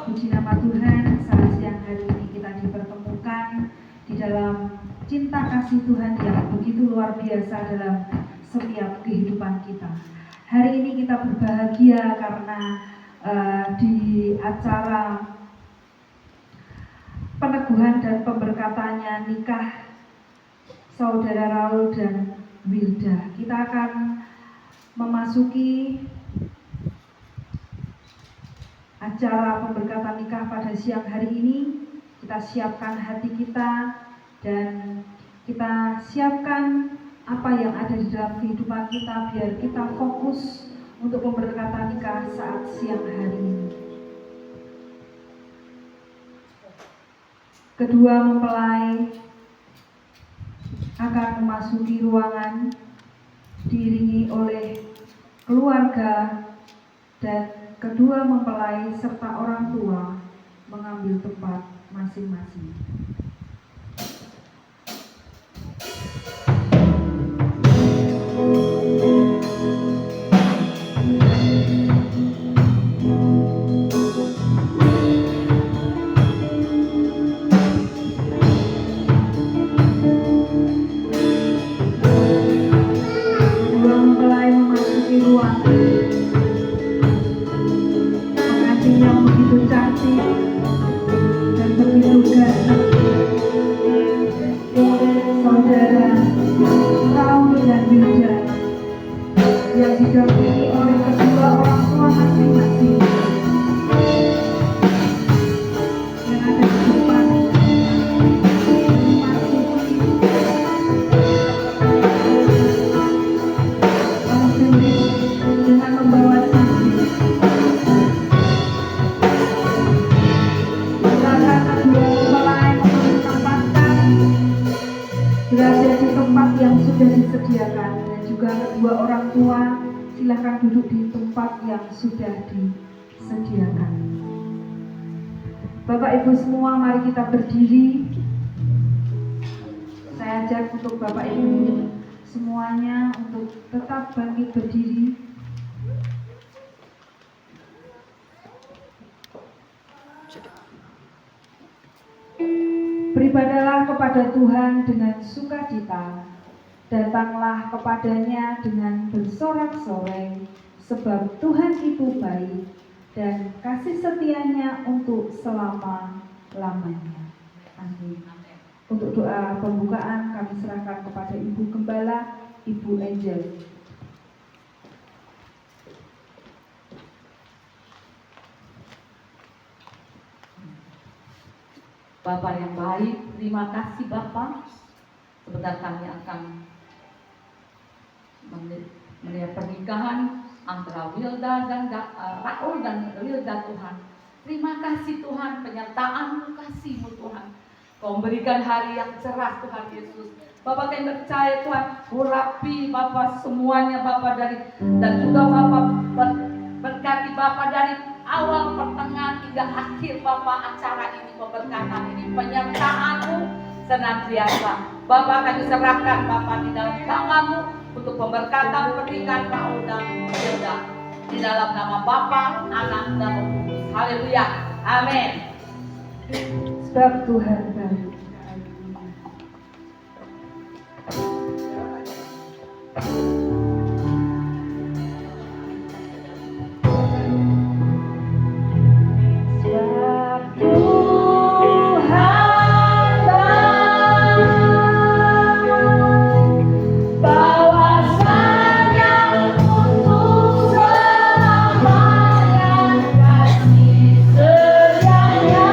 Puji nama Tuhan, saat siang hari ini kita dipertemukan di dalam cinta kasih Tuhan yang begitu luar biasa dalam setiap kehidupan kita. Hari ini kita berbahagia karena di acara peneguhan dan pemberkatannya nikah Saudara Raul dan Wilda. Kita akan memasuki acara pemberkatan nikah pada siang hari ini. Kita siapkan hati kita dan kita siapkan apa yang ada di dalam kehidupan kita biar kita fokus untuk pemberkatan nikah saat siang hari ini. Kedua mempelai akan memasuki ruangan diiringi oleh keluarga dan kedua mempelai serta orang tua mengambil tempat masing-masing. Kedua mempelai memasuki ruangan. Yang begitu cantik dan begitu ganteng, Saudara Raul dan Wilda, yang didampingi oleh kedua orang tua masing-masing yang ada di depan dengan membawa cincin. Berada di tempat yang sudah disediakan, dan juga kedua orang tua silakan duduk di tempat yang sudah disediakan. Bapak Ibu semua, mari kita berdiri. Saya ajak untuk Bapak Ibu semuanya untuk tetap bangkit berdiri. Beribadalah kepada Tuhan dengan sukacita, datanglah kepadanya dengan bersorak-sorai, sebab Tuhan itu baik dan kasih setianya untuk selama-lamanya. Amin. Untuk doa pembukaan kami serahkan kepada Ibu Gembala, Ibu Angel. Bapak yang baik, terima kasih Bapak. Sebentar kami akan melihat pernikahan antara Wilda dan Raul dan Wilda Tuhan. Terima kasih Tuhan, penyertaan-Mu, kasih-Mu Tuhan. Kau memberikan hari yang cerah Tuhan Yesus. Bapak yang percaya Tuhan, urapi Bapak semuanya Bapak dan juga Bapak berkati Bapak dari awal, pertengahan hingga akhir Bapak acara ini, pemberkatan ini, penyertaan-Mu senantiasa. Bapak kami serahkan Bapak di dalam tangan-Mu untuk pemberkatan pernikahan Raul dan Wilda. Di dalam nama Bapa, Anak dan Roh Kudus. Haleluya. Amin. Sebab Tuhan baik. Selamanya kasih setianya.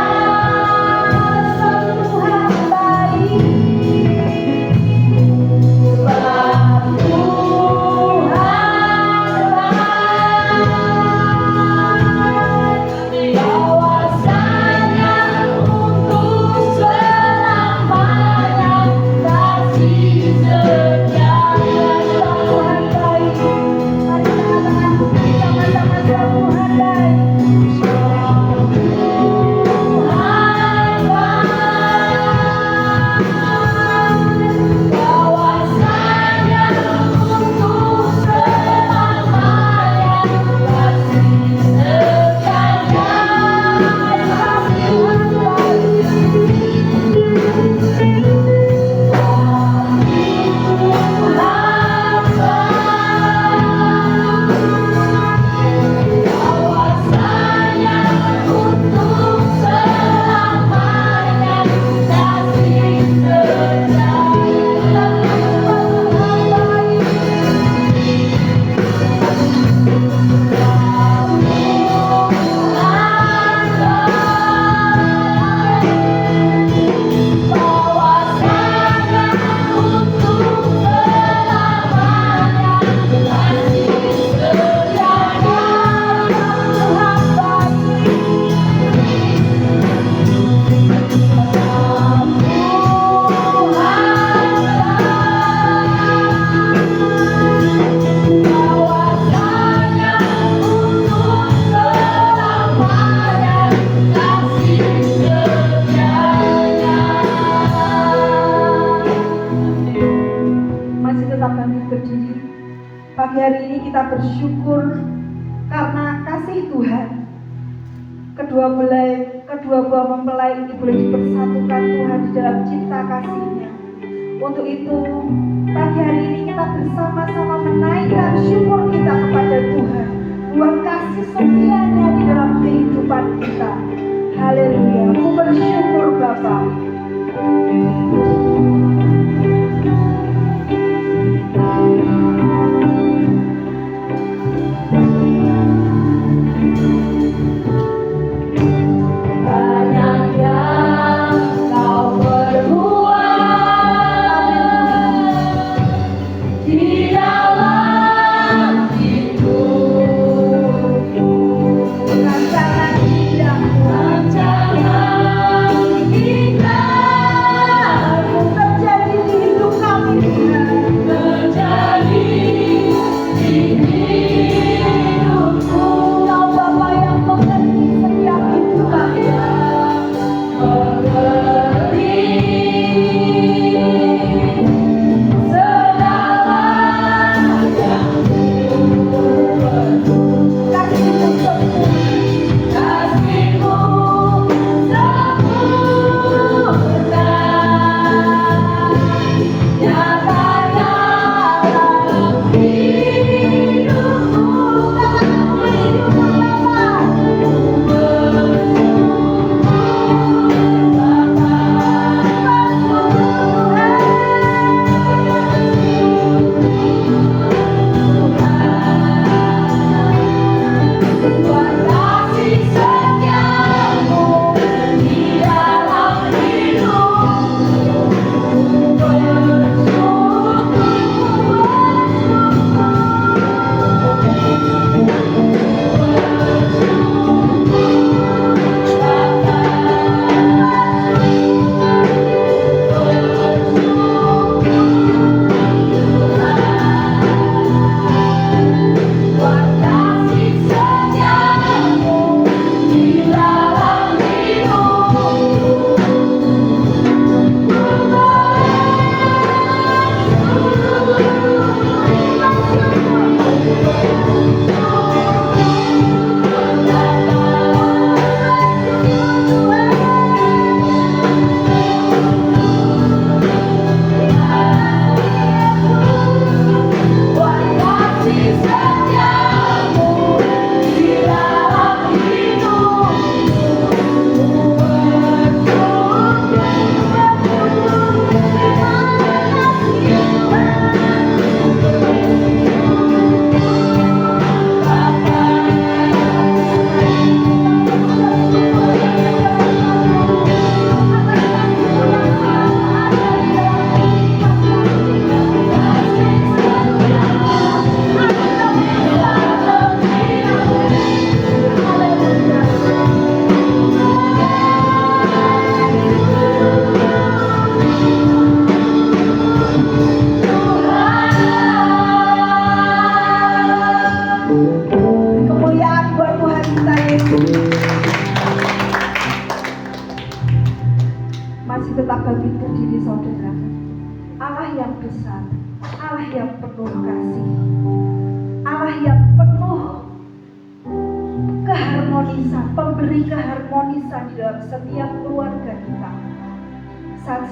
bersyukur karena kasih Tuhan. Kedua buah mempelai ini boleh dipersatukan Tuhan di dalam cinta kasih-Nya. Untuk itu, pagi hari ini kita bersama-sama menaikkan syukur kita kepada Tuhan buat kasih setia-Nya di dalam kehidupan kita. Haleluya. Aku bersyukur Bapa.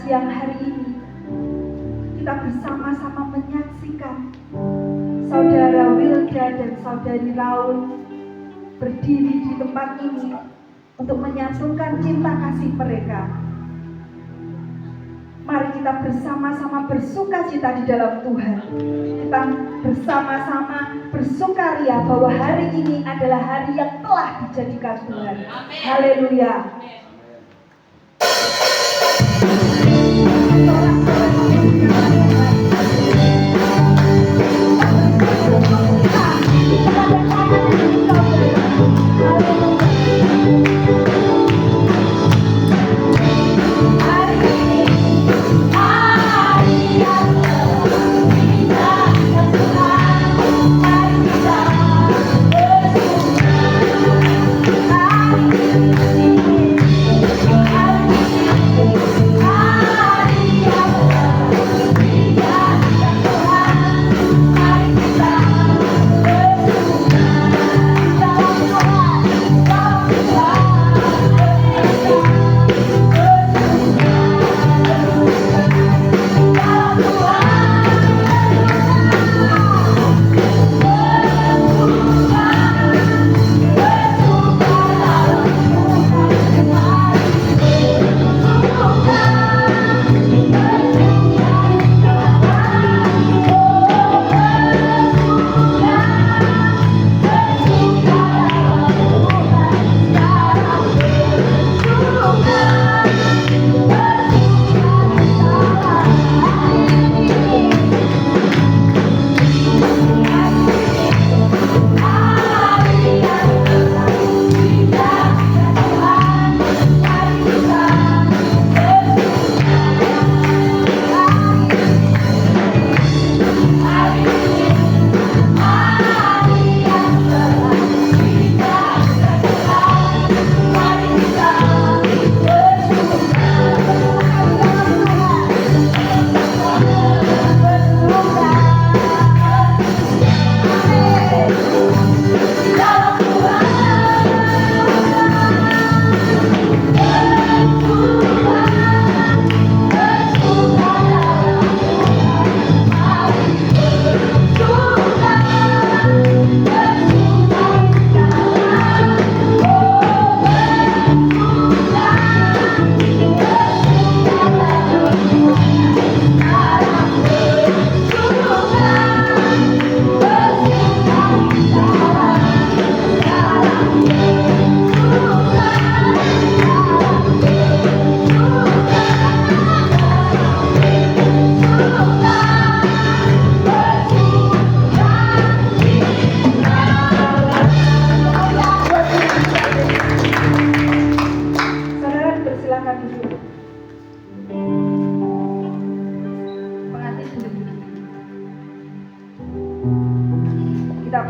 Siang hari ini kita bersama-sama menyaksikan Saudara Wilda dan Saudari Raul berdiri di tempat ini untuk menyatukan cinta kasih mereka. Mari kita bersama-sama bersukacita di dalam Tuhan. Kita bersama-sama bersukaria bahwa hari ini adalah hari yang telah dijadikan Tuhan. Haleluya.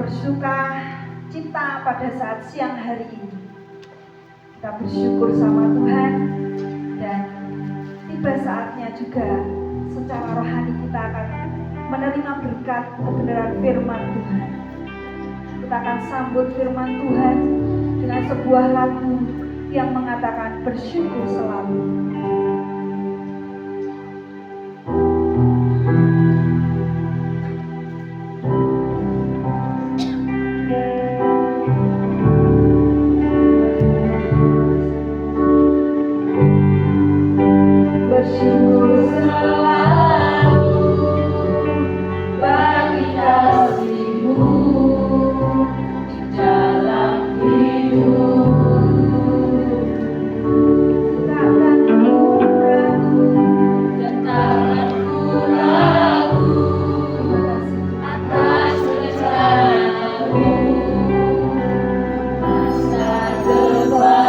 bersuka cita pada saat siang hari ini. Kita bersyukur sama Tuhan, dan tiba saatnya juga secara rohani kita akan menerima berkat kebenaran firman Tuhan. Kita akan sambut firman Tuhan dengan sebuah lagu yang mengatakan bersyukur selalu. Bersyukur selalu bagi kasih-Mu di dalam hidup. Takkan ku ragu dan takkan ku ragu atas rencana-Mu masa depan.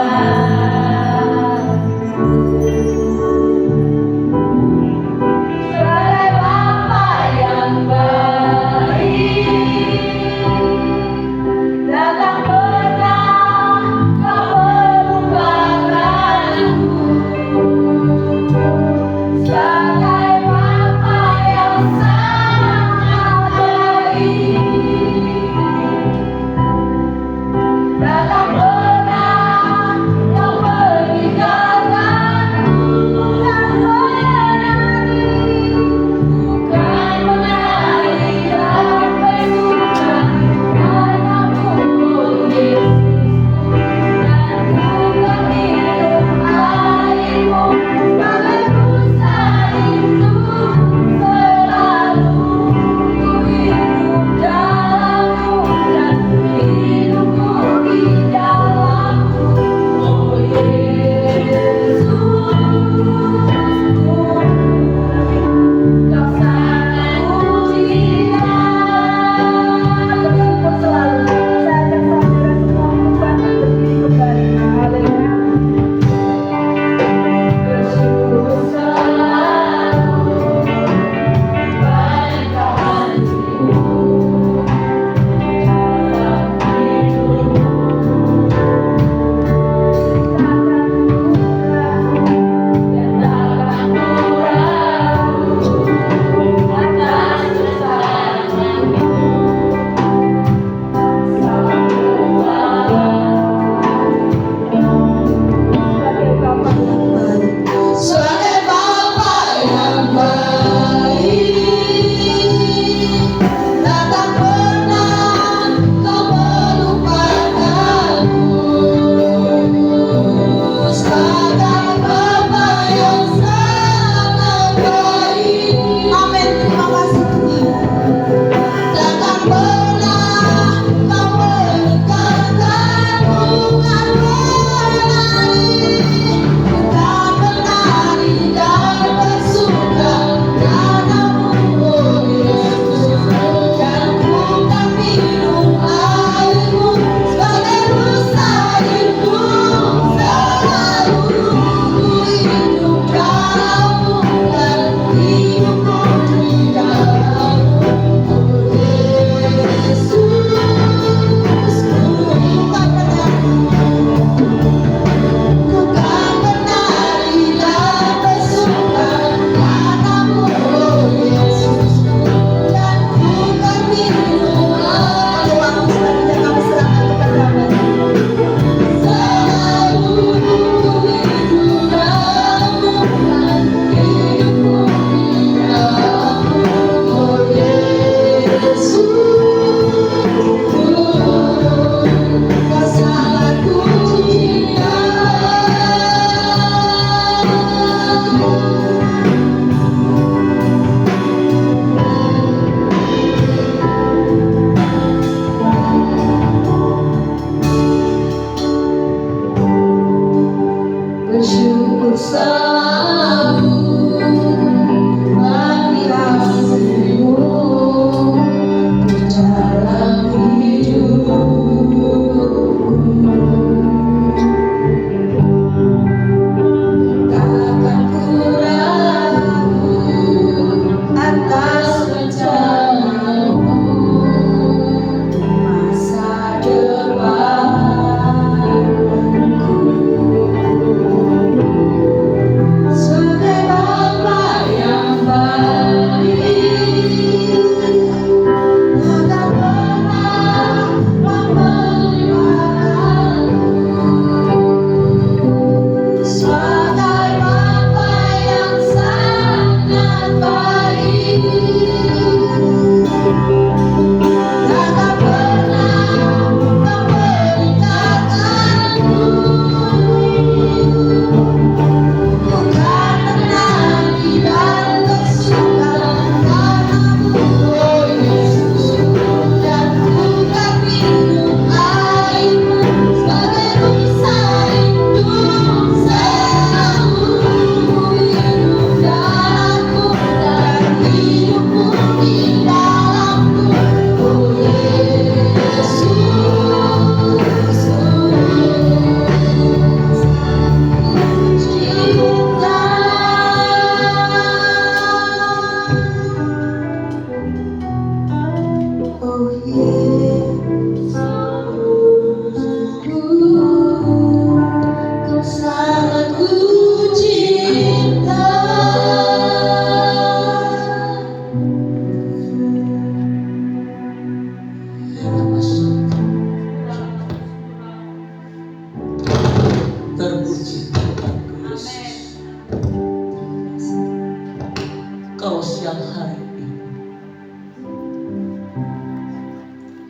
siang hari ini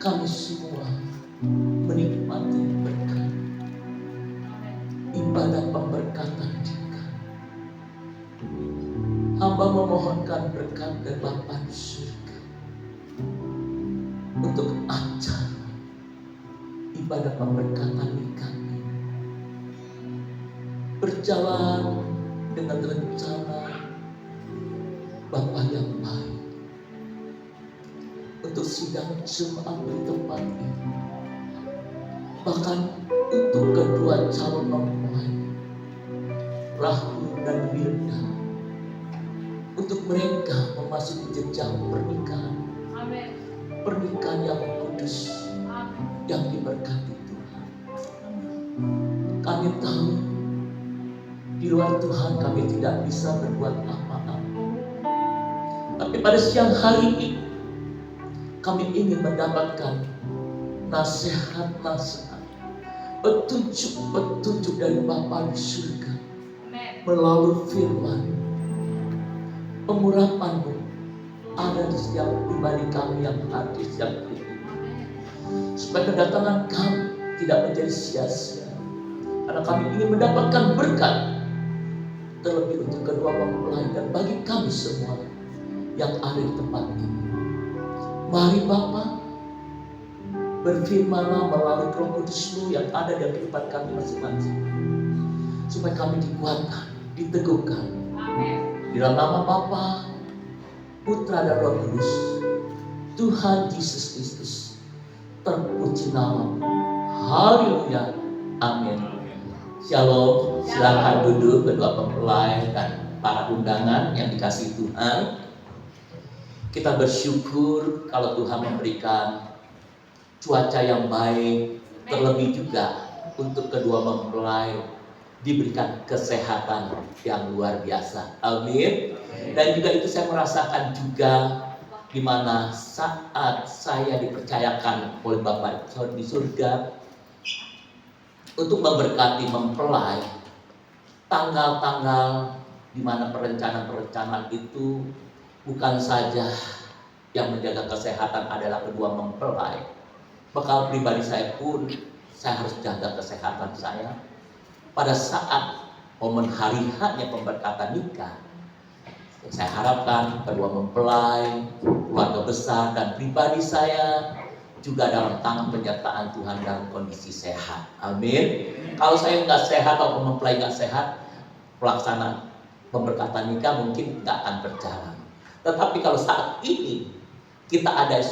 kami semua menikmati berkat ibadah pemberkatan juga. Hamba memohonkan berkat dari Bapa di surga untuk acara ibadah pemberkatan kami berjalan dengan rencana Bapa yang baik, untuk sidang jemaat di tempat ini, bahkan untuk kedua calon mempelai Rahul dan Wilda, untuk mereka memasuki jenjang pernikahan. Amin. Pernikahan yang kudus, Amin. yang diberkati Tuhan. Kami tahu di luar Tuhan kami tidak bisa berbuat apa-apa, tapi pada siang hari ini kami ingin mendapatkan nasihat-nasihat, petunjuk-petunjuk dari Bapa di surga melalui firman. Pengurapan-Mu ada di setiap pribadi kami yang hadir siang hari ini, supaya kedatangan kami tidak menjadi sia-sia, karena kami ingin mendapatkan berkat, terlebih untuk kedua mempelai dan bagi kami semua yang ada di tempat ini. Mari Bapa, berfirmanlah melalui Roh Kudus-Mu yang ada dalam kehidupan kami masing-masing, supaya kami dikuatkan, diteguhkan. Amin. Di dalam nama Bapa, Putra dan Roh Kudus, Tuhan Yesus Kristus, terpuji nama-Mu. Haleluya. Amin. Shalom. Silakan duduk kedua mempelai dan para undangan yang dikasihi Tuhan. Kita bersyukur kalau Tuhan memberikan cuaca yang baik, terlebih juga untuk kedua mempelai diberikan kesehatan yang luar biasa. Amin. Dan juga itu saya merasakan juga di mana saat saya dipercayakan oleh Bapa di surga untuk memberkati mempelai, tanggal-tanggal di mana perencanaan itu bukan saja yang menjaga kesehatan adalah kedua mempelai. Bekal pribadi saya pun, saya harus jaga kesehatan saya. Pada saat momen hari haknya pemberkatan nikah, saya harapkan kedua mempelai, keluarga besar dan pribadi saya juga dalam tangan penyertaan Tuhan dalam kondisi sehat. Amin. Kalau saya nggak sehat atau mempelai nggak sehat, pelaksanaan pemberkatan nikah mungkin nggak akan berjalan. Tetapi kalau saat ini kita ada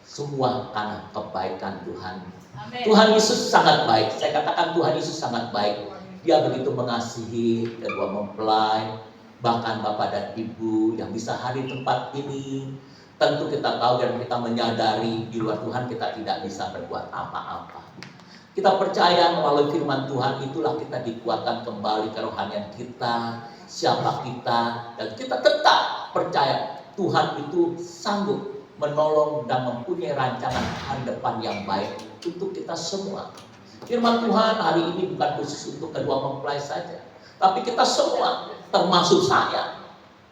semua karena kebaikan Tuhan. Amin. Tuhan Yesus sangat baik. Saya katakan Tuhan Yesus sangat baik. Dia begitu mengasihi kedua mempelai, bahkan Bapak dan Ibu yang bisa hadir di tempat ini. Tentu kita tahu dan kita menyadari di luar Tuhan kita tidak bisa berbuat apa-apa. Kita percaya melalui firman Tuhan itulah kita dikuatkan kembali kerohanian kita, siapa kita, dan kita tetap percaya Tuhan itu sanggup menolong dan mempunyai rancangan hari depan yang baik untuk kita semua. Firman Tuhan hari ini bukan khusus untuk kedua mempelai saja, tapi kita semua, termasuk saya,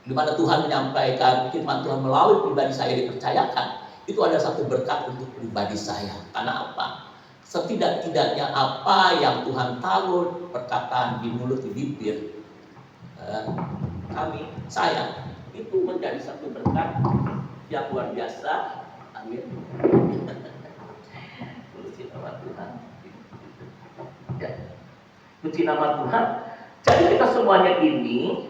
di mana Tuhan menyampaikan firman Tuhan melalui pribadi saya dipercayakan, itu ada satu berkat untuk pribadi saya. Karena apa? Setidak-tidaknya apa yang Tuhan taruh perkataan di mulut, di bibir saya, itu menjadi satu berkat yang luar biasa. Amin. Puji nama Tuhan. Ya. Puji nama Tuhan. Jadi kita semuanya ini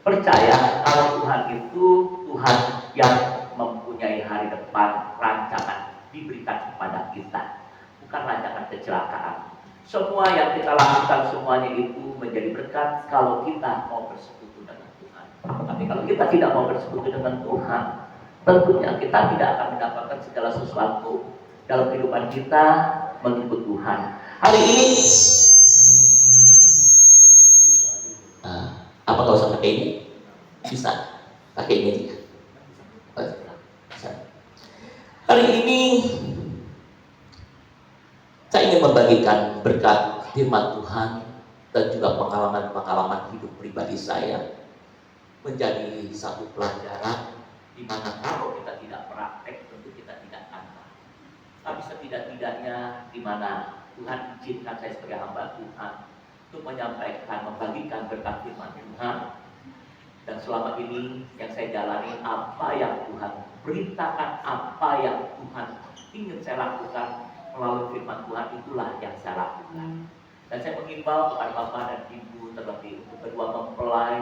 percaya kalau Tuhan itu Tuhan yang mempunyai hari depan, rancangan diberikan kepada kita, bukan rancangan kecelakaan. Semua yang kita lakukan semuanya itu menjadi berkat kalau kita mau bersekutu dengan Tuhan. Tapi kalau kita tidak mau bersekutu dengan Tuhan, tentunya kita tidak akan mendapatkan segala sesuatu dalam kehidupan kita mengikut Tuhan. Hari ini apa kalau usah pakai ini? Bisa pakai ini juga. Bisa. Hari ini saya ingin membagikan berkat firman Tuhan dan juga pengalaman-pengalaman hidup pribadi saya menjadi satu pelajaran Di mana kalau kita tidak praktek tentu kita tidak akan tahu. Tapi setidak-tidaknya di mana Tuhan izinkan saya sebagai hamba Tuhan untuk menyampaikan, membagikan berkat firman Tuhan. Dan selama ini yang saya jalani, apa yang Tuhan beritakan, apa yang Tuhan ingin saya lakukan melalui firman Tuhan, itulah yang saya lakukan. Dan saya mengimbau kepada Bapak dan Ibu, terlebih untuk kedua mempelai,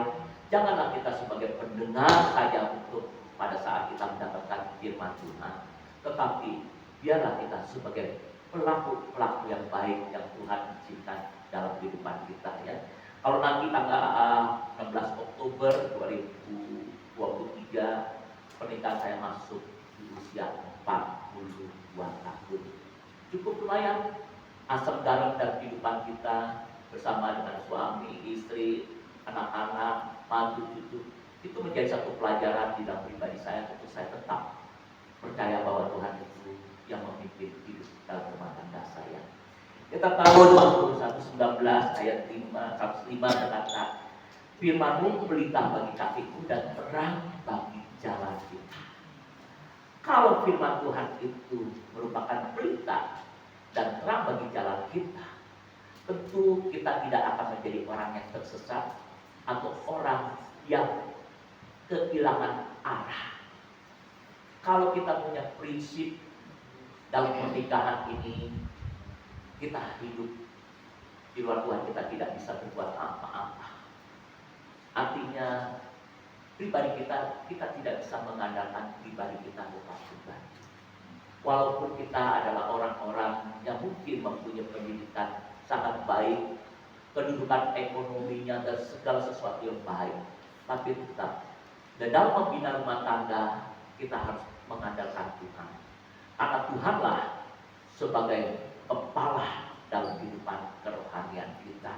janganlah kita sebagai pendengar saja untuk pada saat kita mendapatkan firman Tuhan, tetapi biarlah kita sebagai pelaku-pelaku yang baik yang Tuhan izinkan dalam kehidupan kita, ya. Kalau nanti tanggal 16 Oktober 2023 pernikahan saya masuk di usia 42 tahun. Cukup lumayan asam garam dalam kehidupan kita bersama dengan suami, istri, anak-anak, mantu, cucu. Itu menjadi satu pelajaran di dalam pribadi saya untuk saya tetap percaya bahwa Tuhan itu yang memimpin hidup dalam rumah tangga saya. Kita tahu Mazmur 119 ayat 105 berkata, firman-Mu pelita bagi kakiku dan terang bagi jalan kita. Kalau firman Tuhan itu merupakan pelita dan terang bagi jalan kita, tentu kita tidak akan menjadi orang yang tersesat atau orang yang kehilangan arah. Kalau kita punya prinsip dalam pernikahan ini, kita hidup di luar Tuhan, kita tidak bisa berbuat apa-apa. Artinya pribadi kita tidak bisa mengandalkan pribadi kita lepas Tuhan. Walaupun kita adalah orang-orang yang mungkin mempunyai pendidikan sangat baik, kedudukan ekonominya dan segala sesuatu yang baik, tapi tetap dan dalam membina rumah tangga kita harus mengandalkan Tuhan. Karena Tuhanlah sebagai kepala dalam kehidupan kerohanian kita.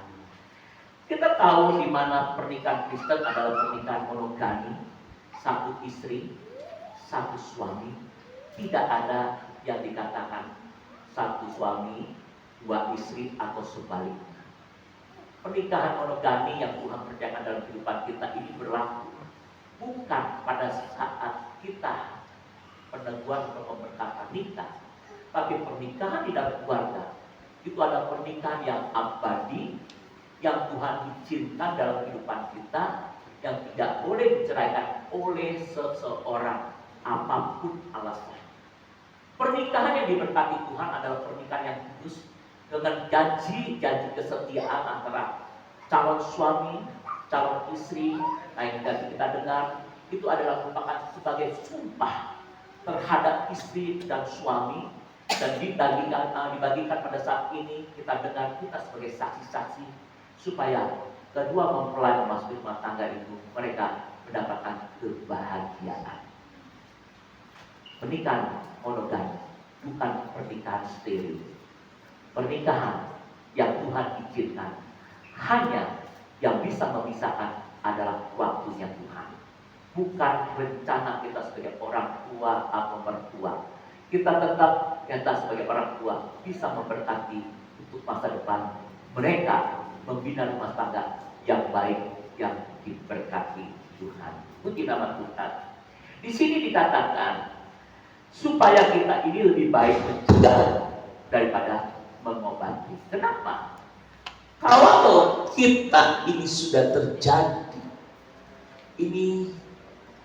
Kita tahu di mana pernikahan Kristen adalah pernikahan monogami, satu istri, satu suami. Tidak ada yang dikatakan satu suami, dua istri atau sebaliknya. Pernikahan monogami yang Tuhan percayakan dalam kehidupan kita ini berlaku bukan pada saat kita peneguhan atau pemberkatan nikah, tapi pernikahan di dalam keluarga itu adalah pernikahan yang abadi, yang Tuhan izinkan dalam kehidupan kita, yang tidak boleh diceraikan oleh seseorang apapun alasan. Pernikahan yang diberkati Tuhan adalah pernikahan yang kudus dengan janji kesetiaan antara calon suami, calon istri. Yang tadi kita dengar itu adalah merupakan sebagai sumpah terhadap istri dan suami, dan dibagikan pada saat ini kita dengar kita sebagai saksi-saksi supaya kedua mempelai memasuki rumah tangga itu mereka mendapatkan kebahagiaan. Pernikahan monogami bukan pernikahan steril. Pernikahan yang Tuhan izinkan hanya yang bisa memisahkan adalah waktunya Tuhan, bukan rencana kita sebagai orang tua atau mertua. Kita tetap kita sebagai orang tua bisa memberkati untuk masa depan mereka, membina rumah tangga yang baik yang diberkati Tuhan. Puji nama Tuhan. Di sini dikatakan supaya kita ini lebih baik mencegah daripada mengobati. Kenapa? Kalau kita ini sudah terjadi, ini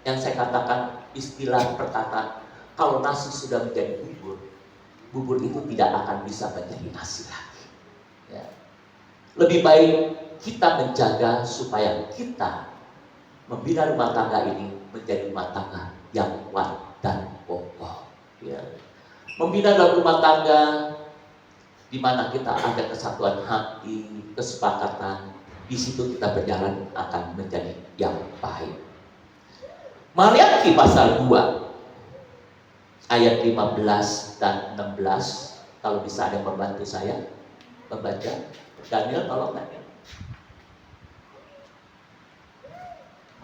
yang saya katakan istilah perkataan, kalau nasi sudah menjadi bubur, bubur itu tidak akan bisa menjadi nasi lagi. Ya. Lebih baik kita menjaga supaya kita membina rumah tangga ini menjadi rumah tangga yang kuat dan kokoh. Ya. Membina dalam rumah tangga di mana kita ada kesatuan hati, kesepakatan, di situ kita berjalan akan menjadi yang baik. Maliaki pasal 2 ayat 15 dan 16. Kalau bisa ada yang membantu saya membaca. Daniel, tolong Daniel.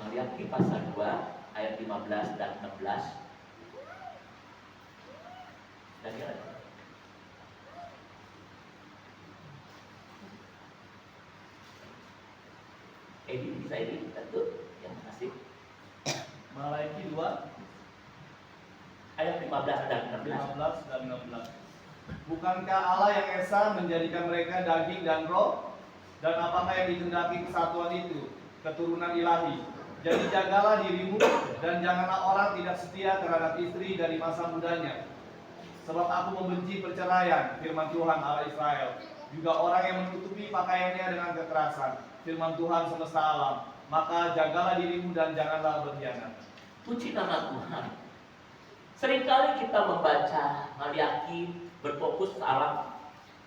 Maliaki pasal 2 ayat 15 dan 16. Daniel. Edi bisa ini tentu yang asik. Maliaki 2 ayat 15 dan 16. 15 dan 16. Bukankah Allah yang esa menjadikan mereka daging dan roh? Dan apakah yang dikehendaki kesatuan itu? Keturunan ilahi. Jadi jagalah dirimu dan janganlah orang tidak setia terhadap istri dari masa mudanya. Sebab aku membenci perceraian, firman Tuhan Allah Israel. Juga orang yang menutupi pakaiannya dengan kekerasan, firman Tuhan semesta alam. Maka jagalah dirimu dan janganlah berkhianat. Puji nama Tuhan. Seringkali kita membaca Maliaki berfokus ke alam.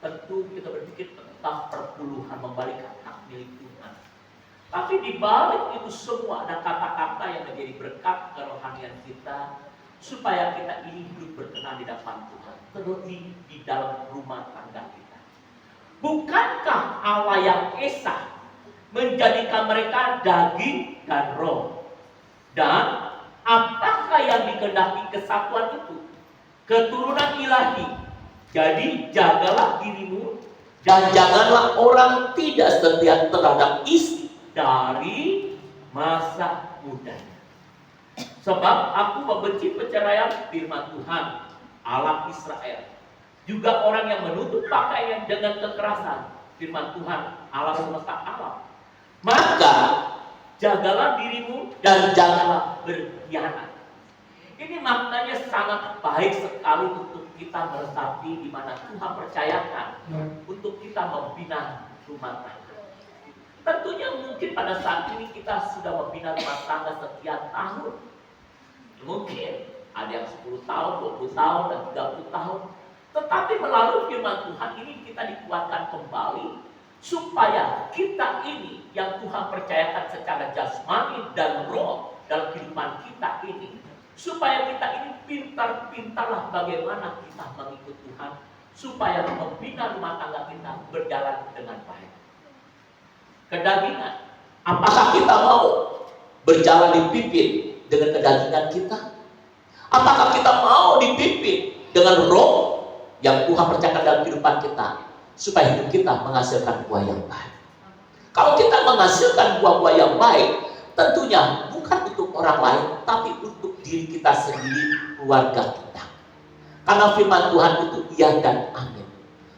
Tentu kita berpikir tentang perpuluhan, membalikan hak milik Tuhan. Tapi di balik itu semua ada kata-kata yang menjadi berkat kerohanian kita, supaya kita ini hidup berkenan di depan Tuhan, terlebih di dalam rumah tangga kita. Bukankah Allah yang esa menjadikan mereka daging dan roh? Dan apakah yang dikehendaki kesatuan itu? Keturunan ilahi. Jadi jagalah dirimu dan janganlah orang tidak setia terhadap istri dari masa mudanya. Sebab aku membenci perceraian, firman Tuhan Allah Israel. Juga orang yang menutup pakaian dengan kekerasan, firman Tuhan Allah semesta alam. Maka jagalah dirimu dan janganlah berkhianat. Ini maknanya sangat baik sekali untuk kita meresapi di mana Tuhan percayakan untuk kita membina rumah tangga. Tentunya mungkin pada saat ini kita sudah membina rumah tangga sekian tahun. Mungkin ada yang 10 tahun, 20 tahun, dan 30 tahun. Tetapi melalui firman Tuhan ini kita dikuatkan kembali supaya kita ini yang Tuhan percayakan secara jasmani dan roh dalam kehidupan kita ini, supaya kita ini pintar-pintarlah bagaimana kita mengikut Tuhan, supaya membina rumah tangga kita berjalan dengan baik. Kedagingan, apakah kita mau berjalan dipimpin dengan kedagingan kita? Apakah kita mau dipimpin dengan roh yang Tuhan percayakan dalam kehidupan kita, supaya hidup kita menghasilkan buah yang baik? Kalau kita menghasilkan buah-buah yang baik, tentunya bukan untuk orang lain, tapi untuk diri kita sendiri, keluarga kita. Karena firman Tuhan itu iya dan amin.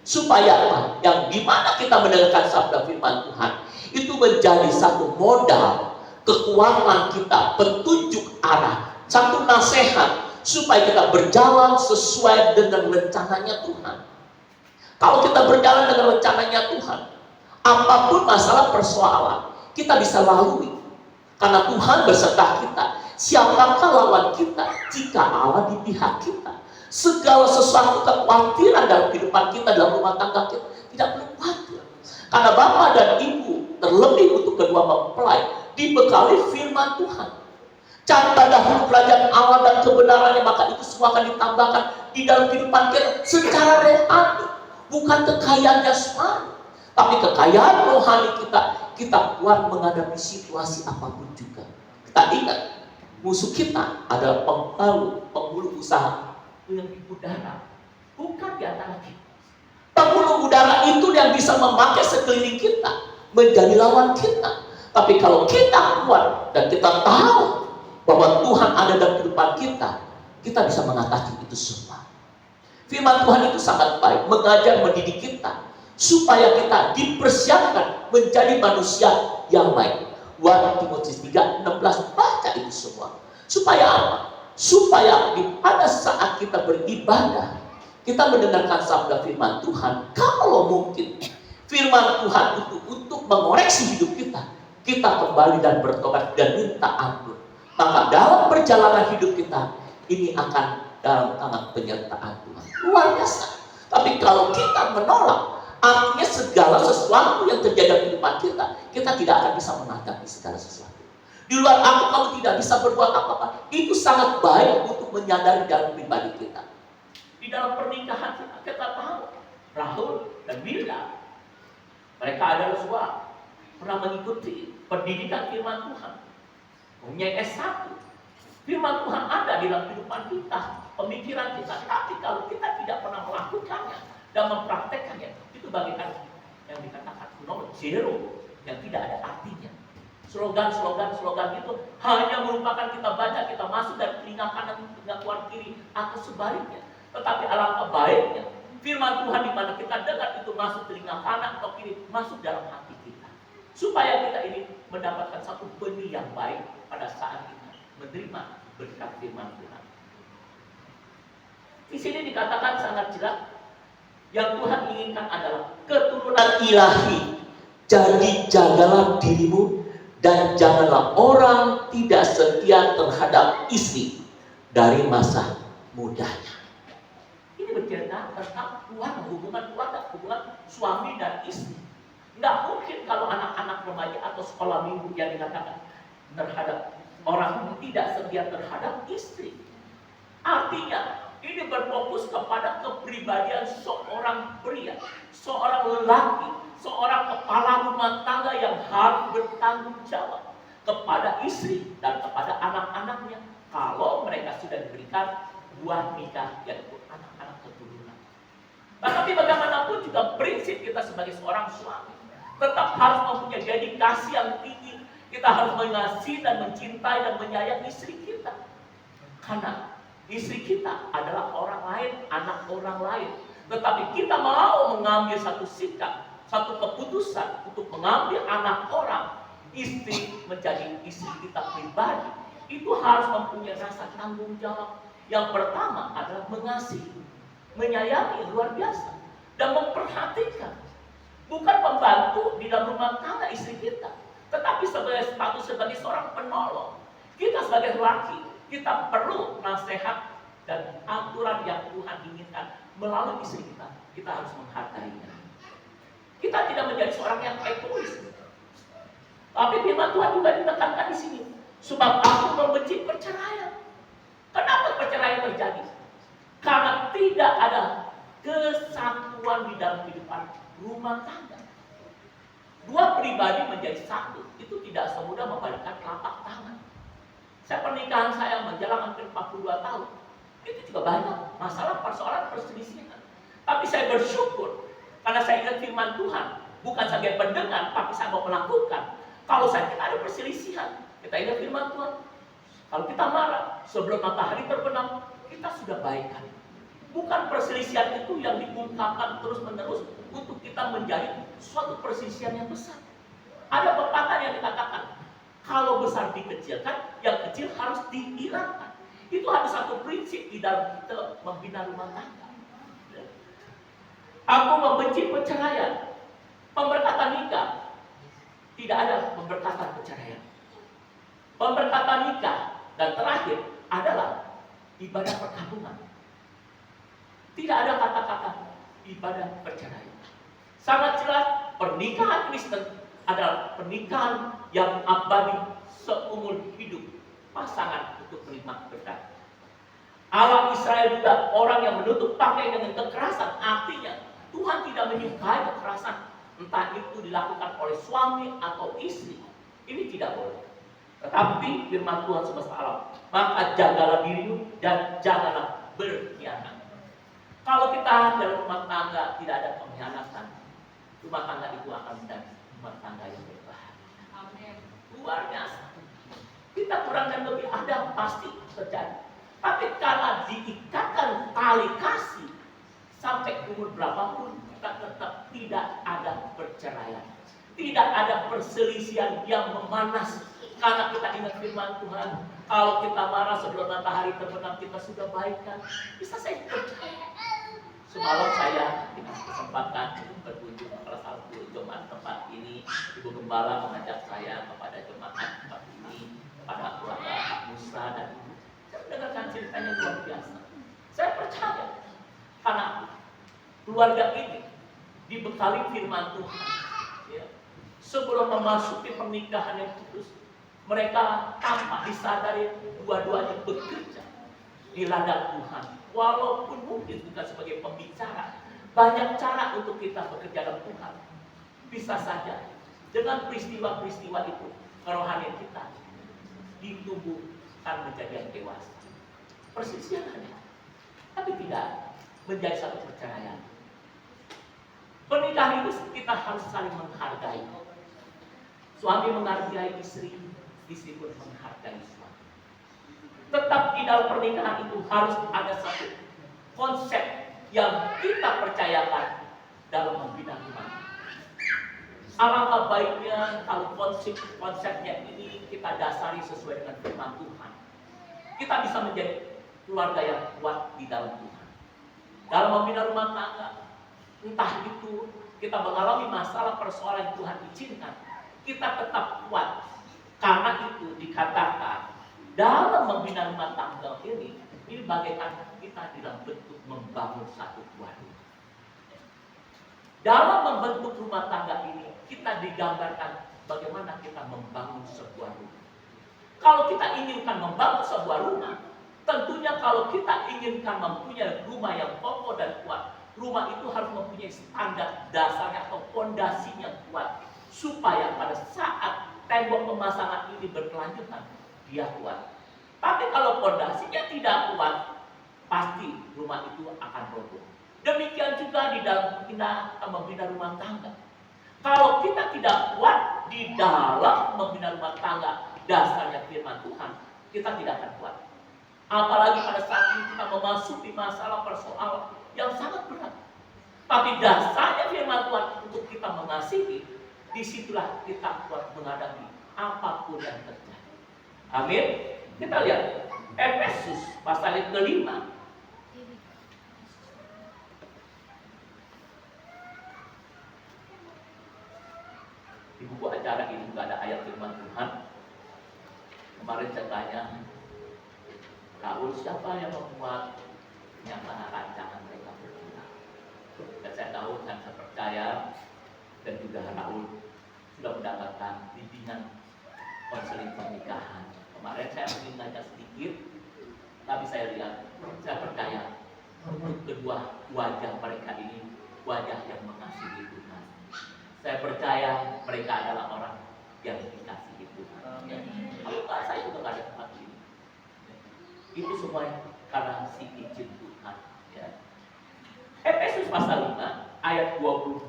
Supaya apa? Yang dimana kita mendengarkan sabda firman Tuhan, itu menjadi satu modal kekuatan kita, petunjuk arah, satu nasihat, supaya kita berjalan sesuai dengan rencananya Tuhan. Kalau kita berjalan dengan rencananya Tuhan, apapun masalah persoalan, kita bisa lalui. Karena Tuhan beserta kita. Siapakah lawan kita jika Allah di pihak kita? Segala sesuatu kekhawatiran dalam kehidupan kita, dalam rumah tangga kita, tidak perlu khawatir. Karena Bapak dan Ibu, terlebih untuk kedua mempelai, dibekali firman Tuhan. Cari dahulu kerajaan Allah dan kebenarannya, maka itu semua akan ditambahkan di dalam kehidupan kita secara rohani. Bukan kekayaan jasmani, tapi kekayaan rohani kita kuat menghadapi situasi apapun juga. Kita ingat, musuh kita adalah penghulu usaha yang di udara, bukan di antara kita. Penghulu udara itu yang bisa memakai sekeliling kita menjadi lawan kita. Tapi kalau kita kuat dan kita tahu bahwa Tuhan ada dalam kehidupan kita, kita bisa mengatasi itu semua. Firman Tuhan itu sangat baik, mengajar, mendidik kita supaya kita dipersiapkan menjadi manusia yang baik. 1 Timotius 3:16, baca itu semua. Supaya apa? Supaya pada saat kita beribadah, kita mendengarkan sabda firman Tuhan. Kalau mungkin firman Tuhan itu untuk mengoreksi hidup kita, kita kembali dan bertobat dan minta ampun. Maka dalam perjalanan hidup kita ini akan dalam tangan penyertaan Tuhan. Luar biasa. Tapi kalau kita menolak, artinya segala sesuatu yang terjadi dalam kehidupan kita tidak akan bisa menghadapi segala sesuatu. Di luar aku kamu tidak bisa berbuat apa-apa. Itu sangat baik untuk menyadari dalam pribadi kita. Di dalam pernikahan kita tahu Rahul dan Bilha, mereka adalah suami, pernah mengikuti pendidikan firman Tuhan, mempunyai S1. Firman Tuhan ada di dalam kehidupan kita, pemikiran kita. Tapi kalau kita tidak pernah melakukannya dan mempraktekkannya, itu bagaikan yang dikatakan nomor zero, yang tidak ada artinya. Slogan itu hanya merupakan kita baca, kita masuk dari telinga kanan, telinga keluar kiri, atau sebaliknya. Tetapi alangkah baiknya firman Tuhan di mana kita dengar itu masuk telinga kanan atau kiri, masuk dalam hati kita. Supaya kita ini mendapatkan satu benih yang baik pada saat kita menerima berkat firman Tuhan. Di sini dikatakan sangat jelas, yang Tuhan inginkan adalah keturunan ilahi. Jadi jagalah dirimu dan janganlah orang tidak setia terhadap istri dari masa mudanya. Ini bercerita tentang hubungan keluarga, hubungan suami dan istri. Nggak mungkin kalau anak-anak remaja atau sekolah minggu yang dikatakan terhadap orang tidak setia terhadap istri. Artinya ini berfokus kepada kepribadian seorang pria, seorang lelaki, seorang kepala rumah tangga yang harus bertanggung jawab kepada istri dan kepada anak-anaknya kalau mereka sudah diberikan buah nikah, yaitu anak-anak keturunan. Tetapi bagaimanapun juga prinsip kita sebagai seorang suami tetap harus mempunyai dedikasi yang tinggi. Kita harus mengasihi dan mencintai dan menyayangi istri kita, karena istri kita adalah orang lain, anak orang lain. Tetapi kita mau mengambil satu sikap, satu keputusan untuk mengambil anak orang, istri menjadi istri kita pribadi. Itu harus mempunyai rasa tanggung jawab. Yang pertama adalah mengasihi, menyayangi luar biasa, dan memperhatikan. Bukan pembantu di dalam rumah tangga istri kita, tetapi sebagai status sebagai seorang penolong. Kita sebagai laki, kita perlu nasihat dan aturan yang Tuhan inginkan melalui istri kita. Kita harus menghargainya. Kita tidak menjadi seorang yang egois. Tapi firman Tuhan juga ditekankan di sini. Sebab aku membenci perceraian. Kenapa perceraian terjadi? Karena tidak ada kesatuan di dalam kehidupan rumah tangga. Dua pribadi menjadi satu, itu tidak semudah membalikkan telapak tangan. Pernikahan saya menjelang hampir 42 tahun. Itu juga banyak masalah, persoalan, perselisihan. Tapi saya bersyukur karena saya ingat firman Tuhan, bukan sebagai pendengar, tapi saya mau melakukan. Kalau kita ada perselisihan, kita ingat firman Tuhan. Kalau kita marah, sebelum matahari terbenam, kita sudah baikan. Bukan perselisihan itu yang diungkapkan terus-menerus untuk kita menjadi suatu perselisihan yang besar. Ada pepatah yang dikatakan, kalau besar dikecilkan, yang kecil harus dihilangkan. Itu ada satu prinsip di dalam kita membina rumah tangga. Aku membenci perceraian. Pemberkatan nikah tidak ada pemberkatan perceraian. Pemberkatan nikah dan terakhir adalah ibadah perkabungan. Tidak ada kata-kata ibadah perceraian. Sangat jelas pernikahan Kristen adalah pernikahan yang abadi seumur hidup pasangan untuk menikmati berkat. Allah Israel juga orang yang menutup pakaian dengan kekerasan. Artinya Tuhan tidak menyukai kekerasan, entah itu dilakukan oleh suami atau istri. Ini tidak boleh. Tetapi firman Tuhan semesta alam, maka jagalah dirimu dan janganlah berkhianat. Kalau kita dalam rumah tangga tidak ada pengkhianatan, rumah tangga itu akan menjadi rumah tangga yang berbahagia. Amin. Luar biasa. Kita kurang dan lebih ada pasti terjadi. Tapi karena diikatkan tali kasih sampai umur berapapun, kita tetap tidak ada perceraian, tidak ada perselisihan yang memanas. Karena kita ingat firman Tuhan, kalau kita marah sebelum matahari terbenam, kita sudah baikan. Bisa saya percaya. Semalam saya dengan kesempatan berkunjung ke salah satu jemaat tempat ini, Ibu Gembala mengajak saya kepada jemaat tempat ini, kepada keluarga Pak Musa dan Ibu. Saya mendengarkan ceritanya luar biasa. Saya percaya karena keluarga ini dibekali firman Tuhan. Ya. Sebelum memasuki pernikahan yang kudus, mereka tanpa disadari dua-duanya bekerja di ladang Tuhan. Walaupun mungkin bukan sebagai pembicara, banyak cara untuk kita bekerja dalam Tuhan. Bisa saja dengan peristiwa-peristiwa itu kerohanian kita ditumbuhkan menjadi yang dewasa. Perselisihan ada, tapi tidak menjadi satu perceraian. Pernikahan itu kita harus saling menghargai. Suami menghargai istri, istri pun menghargai suami. Tetap di dalam pernikahan itu harus ada satu konsep yang kita percayakan dalam membina rumah. Alangkah baiknya kalau konsepnya ini kita dasari sesuai dengan firman Tuhan. Kita bisa menjadi keluarga yang kuat di dalam Tuhan. Dalam membina rumah tangga, entah itu kita mengalami masalah persoalan yang Tuhan izinkan, kita tetap kuat. Karena itu dikatakan dalam membina rumah tangga ini bagaikan kita dalam bentuk membangun satu keluarga. Dalam membentuk rumah tangga ini kita digambarkan bagaimana kita membangun sebuah rumah. Kalau kita inginkan membangun sebuah rumah, tentunya kalau kita inginkan mempunyai rumah yang kokoh dan kuat, rumah itu harus mempunyai standar dasarnya atau fondasinya kuat, supaya pada saat tembok pemasangan ini berkelanjutan, dia kuat. Tapi kalau fondasinya tidak kuat, pasti rumah itu akan roboh. Demikian juga di dalam kita membina rumah tangga. Kalau kita tidak kuat di dalam membina rumah tangga, dasarnya firman Tuhan, kita tidak akan kuat. Apalagi pada saat ini kita memasuki masalah persoalan yang sangat berat. Tapi dasarnya firman Tuhan untuk kita mengasihi, disitulah kita kuat menghadapi apapun yang terjadi. Amin. Kita lihat Efesus pasal yang ke-5. Di buku acara ini juga ada ayat firman Tuhan. Kemarin saya tanya, Raul, siapa yang membuat rancangan mereka berdua? Dan saya tahu dan saya percaya dan juga Raul sudah mendapatkan bimbingan konseling pernikahan. Kemarin saya ingin ngajak sedikit, tapi saya lihat, saya percaya untuk kedua wajah mereka ini wajah yang mengasihi Tuhan. Saya percaya mereka adalah orang yang dikasihi Tuhan. Kalau nggak, saya juga nggak ada tempat ini. Itu semua karena si izin Tuhan. Ya. Efesus pasal 5 ayat 22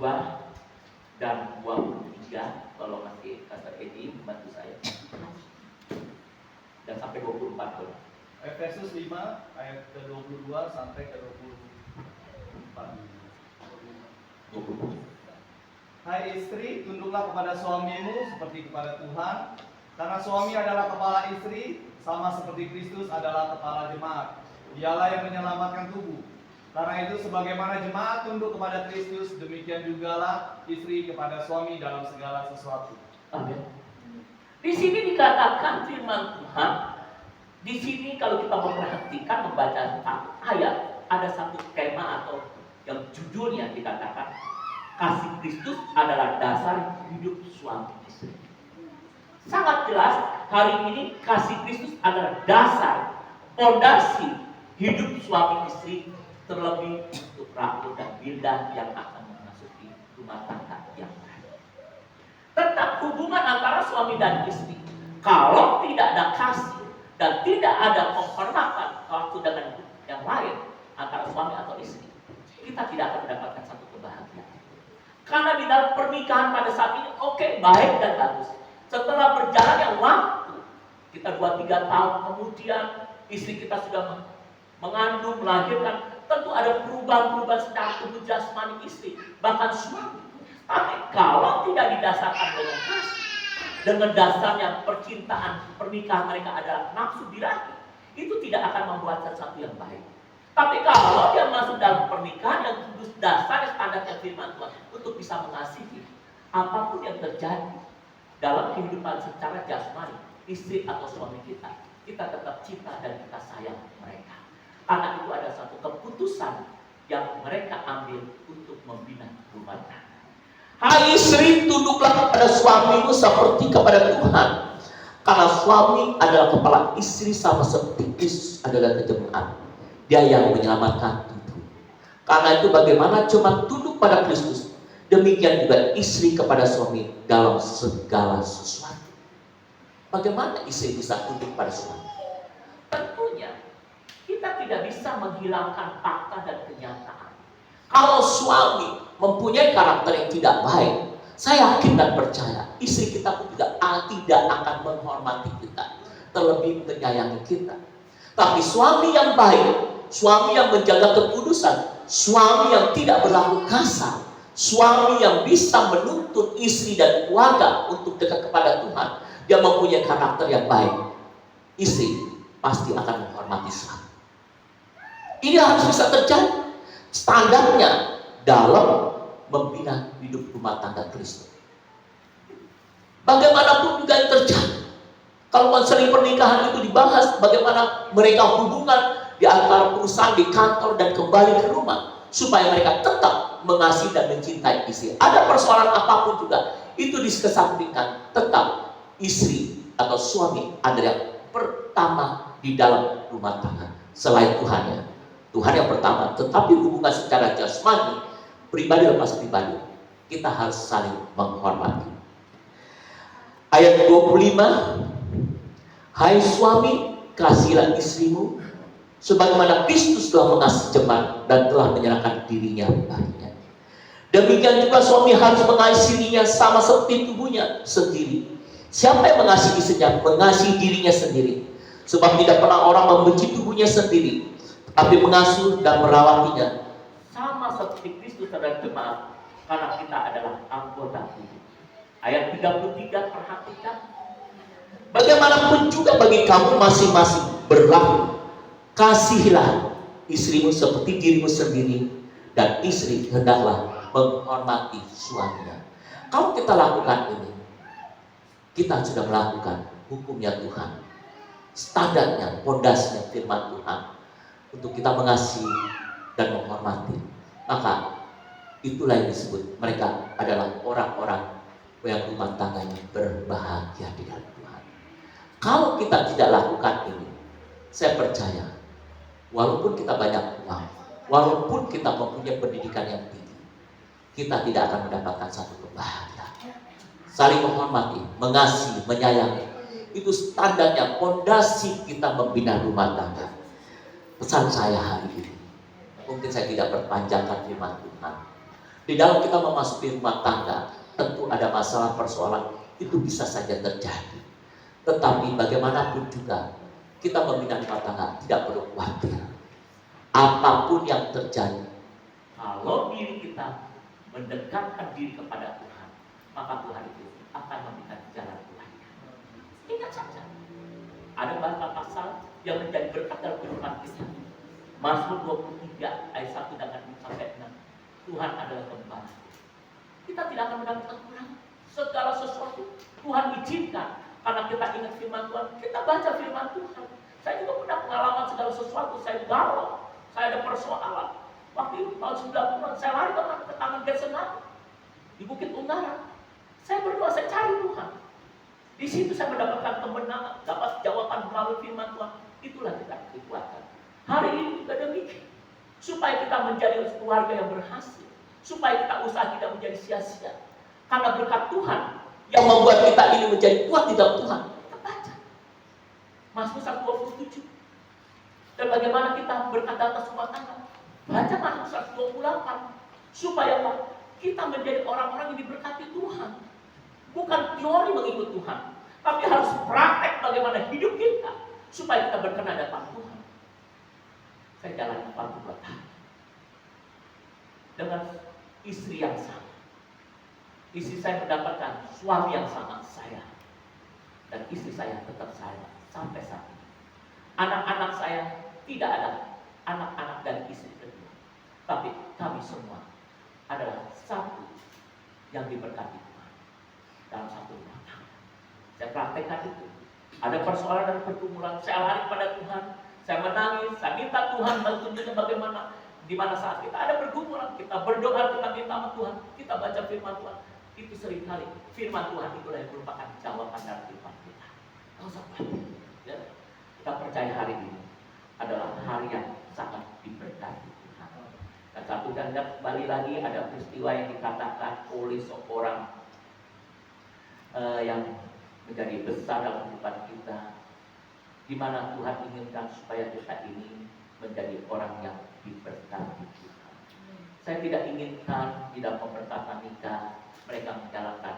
dan 23. Kalau masih Pastor Edi membantu saya. Dan sampai 24 boleh. Efesus 5 ayat ke-22 sampai ke-24. Hai istri, tunduklah kepada suamimu seperti kepada Tuhan, karena suami adalah kepala istri, sama seperti Kristus adalah kepala jemaat. Dialah yang menyelamatkan tubuh. Karena itu sebagaimana jemaat tunduk kepada Kristus, demikian jugalah istri kepada suami dalam segala sesuatu. Amin. Di sini dikatakan firman Tuhan. Di sini kalau kita memperhatikan membaca satu ayat, ada satu tema atau yang judulnya dikatakan kasih Kristus adalah dasar hidup suami istri. Sangat jelas hari ini kasih Kristus adalah dasar fondasi hidup suami istri, terlebih untuk Raul dan Bilda yang akan memasuki rumah tangga yang baru. Tetap hubungan antara suami dan istri, kalau tidak ada kasih dan tidak ada penghormatan waktu dengan yang lain antara suami atau istri, kita tidak akan mendapatkan satu kebahagiaan. Karena di dalam pernikahan pada saat ini baik dan bagus. Setelah berjalannya waktu, kita 2-3 tahun kemudian istri kita sudah mengandung, melahirkan, tentu ada perubahan-perubahan secara tubuh jasmani istri, bahkan suami. Tapi kalau tidak didasarkan dengan kasih, dengan dasarnya percintaan, pernikahan mereka adalah nafsu birahi, itu tidak akan membuat sesuatu yang baik. Tapi kalau dia masuk dalam pernikahan yang dasar standarnya firman Tuhan untuk bisa mengasihi apapun yang terjadi dalam kehidupan secara jasmani, istri atau suami kita tetap cinta dan kita sayang mereka. Karena itu ada satu keputusan yang mereka ambil untuk membina rumah tangga. Hai istri, tunduklah kepada suamimu seperti kepada Tuhan. Karena suami adalah kepala istri sama seperti Kristus adalah jemaat. Dia yang menyelamatkan tubuh. Karena itu bagaimana cuma tunduk pada Kristus, demikian juga istri kepada suami dalam segala sesuatu. Bagaimana istri bisa tunduk pada suami? Tentunya kita tidak bisa menghilangkan fakta dan kenyataan. Kalau suami mempunyai karakter yang tidak baik, Saya yakin dan percaya istri kita pun juga tidak akan menghormati kita, terlebih menyayangi kita. Tapi suami yang baik, suami yang menjaga kekudusan, suami yang tidak berlaku kasar, suami yang bisa menuntun istri dan keluarga untuk dekat kepada Tuhan, dia mempunyai karakter yang baik, istri pasti akan menghormati suami. Ini harus bisa terjadi. Standarnya dalam membina hidup rumah tangga Kristen. Bagaimanapun juga yang terjadi, kalau konseling pernikahan itu dibahas, bagaimana mereka hubungan di antara perusahaan, di kantor, dan kembali ke rumah, supaya mereka tetap mengasihi dan mencintai istri. Ada persoalan apapun juga, itu dikesampingkan, tetap istri atau suami adalah yang pertama di dalam rumah tangga. Selain Tuhan ya, Tuhan yang pertama. Tetapi hubungan secara jasmani, pribadi lepas pribadi, kita harus saling menghormati. Ayat 25, hai suami, kasihilah istrimu sebagaimana Kristus telah mengasihi jemaat dan telah menyerahkan dirinya baginya. Demikian juga suami harus mengasihi dirinya sama seperti tubuhnya sendiri. Siapa yang mengasihi istrinya, mengasihi dirinya sendiri. Sebab tidak pernah orang membenci tubuhnya sendiri, tetapi mengasuh dan merawatinya sama seperti Kristus dan jemaat, karena kita adalah anggota tubuh. Ayat 33, perhatikan. Bagaimanapun juga bagi kamu masing-masing berlaku, kasihilah istrimu seperti dirimu sendiri, dan istri hendaklah menghormati suaminya. Kalau kita lakukan ini, kita sudah melakukan hukumnya Tuhan, standarnya, pondasinya firman Tuhan, untuk kita mengasihi dan menghormati. Maka itulah yang disebut mereka adalah orang-orang yang rumah tangganya berbahagia di dalam Tuhan. Kalau kita tidak lakukan ini, saya percaya walaupun kita banyak uang, walaupun kita mempunyai pendidikan yang tinggi, kita tidak akan mendapatkan satu kebahagiaan. Saling menghormati, mengasihi, menyayangi, itu standarnya, pondasi kita membina rumah tangga. Pesan saya hari ini, mungkin saya tidak berpanjangkan firman Tuhan. Di dalam kita memasuki rumah tangga, tentu ada masalah persoalan, itu bisa saja terjadi. Tetapi bagaimanapun juga, kita membina rumah tangga tidak perlu khawatir. Apapun yang terjadi, kalau diri kita mendekatkan diri kepada Tuhan, maka Tuhan itu akan memberikan jalan keluarnya. Ingat saja, ada beberapa pasal yang menjadi berkat dalam kehidupan kita. Mazmur 23 ayat 1 dan 6-6. Tuhan adalah gembala. Kita tidak akan mendapatkan kurang. Segala sesuatu Tuhan izinkan karena kita ingat firman Tuhan. Kita baca firman Tuhan. Saya juga pernah pengalaman segala sesuatu. Saya galau, saya ada persoalan. Waktu itu tahun 90-an saya lari ke tangan Getsemani di Bukit Ungaran. Saya berdoa, saya cari Tuhan. Di situ saya mendapatkan kemenangan, dapat jawaban melalui firman Tuhan. Itulah kita dikuatkan. Hari ini juga demikian. Supaya kita menjadi keluarga yang berhasil, supaya kita usaha tidak menjadi sia-sia. Karena berkat Tuhan yang membuat kita ini menjadi kuat di dalam Tuhan. Kita baca Mazmur 127. Dan bagaimana kita berkat atas rumah tangga. Baca Mazmur 128. Supaya kita menjadi orang-orang yang diberkati Tuhan. Bukan teori mengikut Tuhan, tapi harus praktek bagaimana hidup kita supaya kita berkenan depan Tuhan. Saya jalan 42 tahun dengan istri yang sama. Istri saya mendapatkan suami yang sangat sayang, dan istri saya tetap sayang sampai saat ini. Anak-anak saya tidak ada anak-anak dari istri kedua, tapi kami semua adalah satu yang diberkati Tuhan dalam satu rumah tangga. Saya praktekkan itu. Ada persoalan dan pergumulan, saya lari kepada Tuhan. Saya menangis, saya minta Tuhan tunjukkan bagaimana di mana saat kita ada pergumulan, kita berdoa, kita minta sama Tuhan, kita baca firman Tuhan. Itu seringkali firman Tuhan itulah yang merupakan jawaban dari firman kita. Tidak usah khawatir. Ya. Kita percaya hari ini adalah hari yang sangat diberkati Tuhan. Dan satu dan kembali lagi ada peristiwa yang dikatakan oleh seorang yang menjadi besar dalam kehidupan kita, di mana Tuhan inginkan supaya kita ini menjadi orang yang diberkati Tuhan. Saya tidak inginkan di dalam pemberkatan nikah mereka menjalankan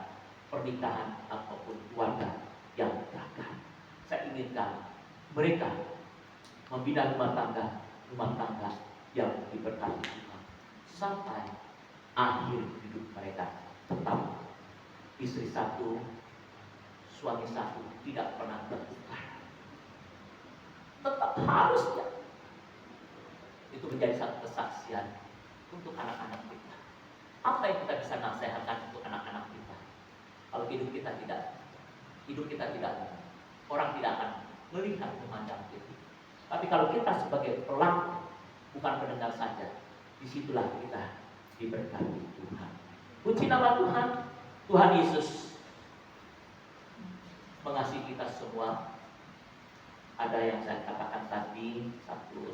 pernikahan ataupun keluarga yang gagal. Saya inginkan mereka membina rumah tangga yang diberkati Tuhan sampai akhir hidup mereka. Tetap istri satu, suami satu, tidak pernah bertukar. Tetap harusnya itu menjadi satu kesaksian untuk anak-anak kita. Apa yang kita bisa nasihatkan untuk anak-anak kita? Kalau hidup kita tidak, orang tidak akan melihat memandang kita. Tapi kalau kita sebagai pelaku, bukan pendengar saja, disitulah kita diberkati Tuhan. Puji nama Tuhan. Tuhan Yesus mengasihi kita semua. Ada yang saya katakan tadi,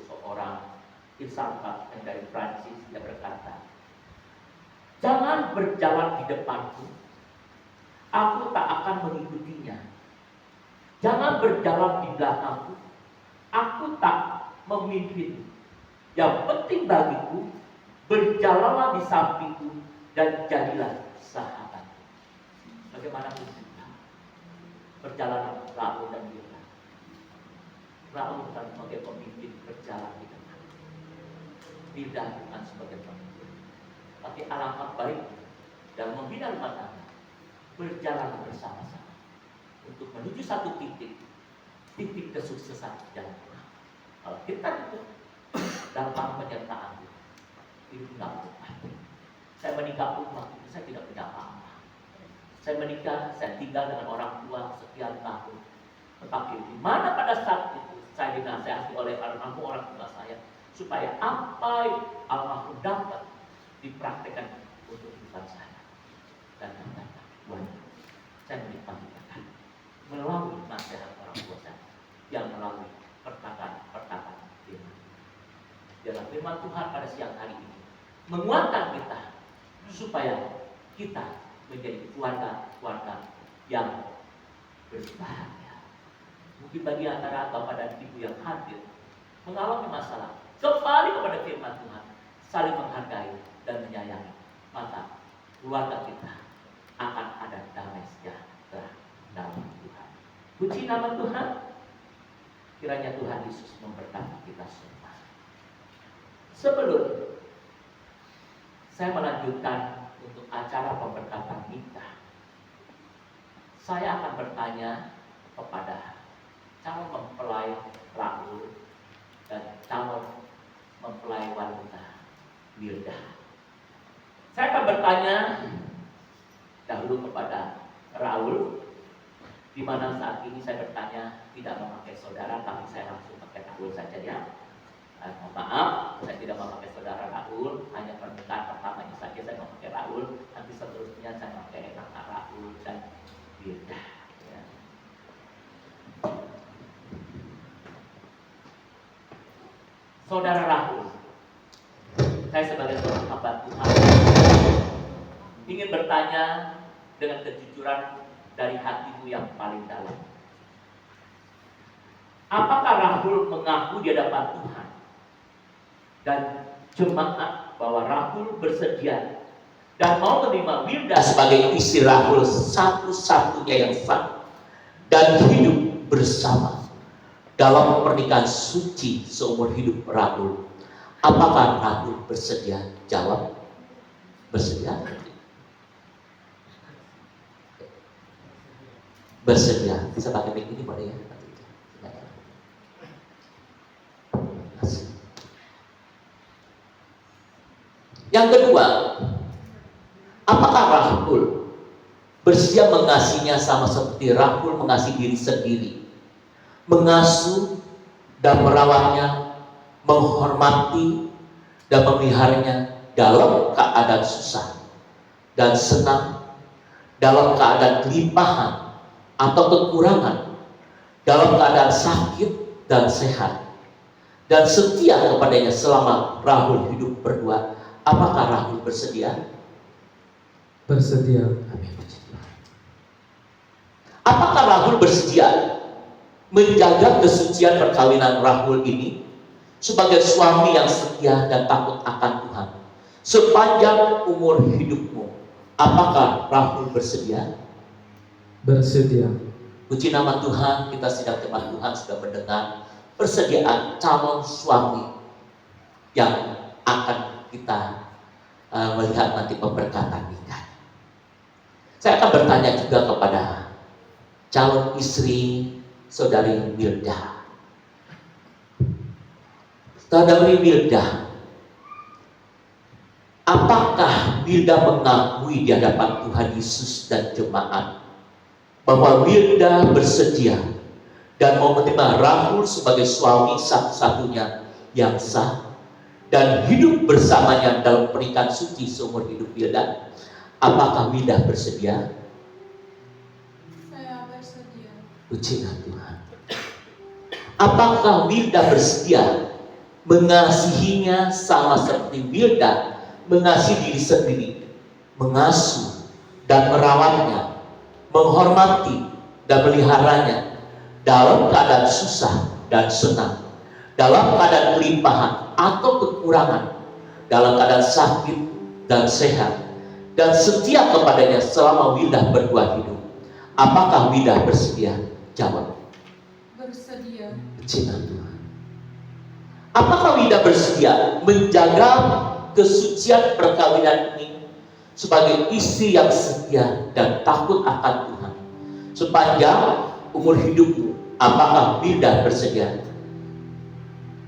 seorang filsafat yang dari Prancis, dia berkata, jangan berjalan di depanku, aku tak akan mengikutinya. Jangan berjalan di belakangku, aku tak memimpin. Yang penting bagiku, berjalanlah di sampingku dan jadilah sahabat. Bagaimana kita berjalan Raul dan Mirna? Raul bukan sebagai pemimpin berjalan di depan, Mirna bukan sebagai pemimpin. Tapi alangkah baik dalam membina rumah tangga, berjalan bersama-sama untuk menuju satu titik kesuksesan jalan Tuhan. Kalau kita itu dalam penyertaan itu tidak berubah. Saya menikah pun waktu itu saya tidak punya apa-apa. Saya menikah, saya tinggal dengan orang tua sekian tahun. Tetapi di mana pada saat itu saya dinasihati oleh almarhum orang tua saya supaya apa almarhum dapat dipraktekkan untuk kehidupan saya. Dan ternyata saya menikmati melalui nasihat orang tua saya yang melalui perkataan firman. Dalam firman Tuhan pada siang hari ini menguatkan kita supaya kita menjadi keluarga yang berbahagia. Mungkin bagi antara atau pada ibu yang hadir mengalami masalah, kembali kepada firman Tuhan, saling menghargai dan menyayangi, maka keluarga kita akan ada damai sejahtera dalam Tuhan. Puji nama Tuhan. Kiranya Tuhan Yesus memberkati kita semua. Sebelum saya melanjutkan untuk acara pemberkatan kita, saya akan bertanya kepada calon mempelai Raul dan calon mempelai wanita Wilda. Saya akan bertanya dahulu kepada Raul, di mana saat ini saya bertanya tidak memakai saudara, tapi saya langsung pakai Raul saja ya. Maaf, saya tidak memakai saudara Raul, hanya permintaan pertamanya saja saya memakai Raul, nanti seterusnya saya memakai kakak Raul dan Wilda. Ya. Saudara Raul, saya sebagai seorang hamba Tuhan ingin bertanya dengan kejujuran dari hatimu yang paling dalam. Apakah Raul mengaku di hadapan Tuhan dan jemaat bahwa Raul bersedia dan mau menerima Wilda sebagai istri Raul satu-satunya yang sah dan hidup bersama dalam pernikahan suci seumur hidup Raul? Apakah Raul bersedia? Jawab, bersedia. Bersedia. Bisa pakai mic ini boleh ya? Yang kedua, apakah Raul bersedia mengasihinya sama seperti Raul mengasihi diri sendiri, mengasuh dan merawatnya, menghormati dan memeliharanya dalam keadaan susah dan senang, dalam keadaan kelimpahan atau kekurangan, dalam keadaan sakit dan sehat, dan setia kepadanya selama Raul hidup berdua? Apakah Raul bersedia? Bersedia. Apakah Raul bersedia menjaga kesucian perkawinan Raul ini sebagai suami yang setia dan takut akan Tuhan sepanjang umur hidupmu Apakah Rahul bersedia? Bersedia. Puji nama Tuhan, kita sidang firman Tuhan sudah mendengar persediaan calon suami yang akan kita melihat nanti pemberkatan nikah. Saya akan bertanya juga kepada calon istri Saudari Wilda. Saudari Wilda, apakah Wilda mengakui di hadapan Tuhan Yesus dan jemaat bahwa Wilda bersedia dan mau menerima Rahul sebagai suami satu-satunya yang sah dan hidup bersamanya dalam pernikahan suci seumur hidup Wilda? Apakah Wilda bersedia? Saya bersedia. Puji Tuhan. Apakah Wilda bersedia mengasihinya sama seperti Wilda mengasihi diri sendiri, mengasuh dan merawatnya, menghormati dan meliharanya dalam keadaan susah dan senang, dalam keadaan kelimpahan atau kekurangan, dalam keadaan sakit dan sehat, dan setia kepadanya selama Wilda berdua hidup? Apakah Wilda bersedia? Jawab. Bersedia. Puji Tuhan. Apakah Wilda bersedia menjaga kesucian perkawinan ini sebagai istri yang setia dan takut akan Tuhan sepanjang umur hidupmu? Apakah Wilda bersedia?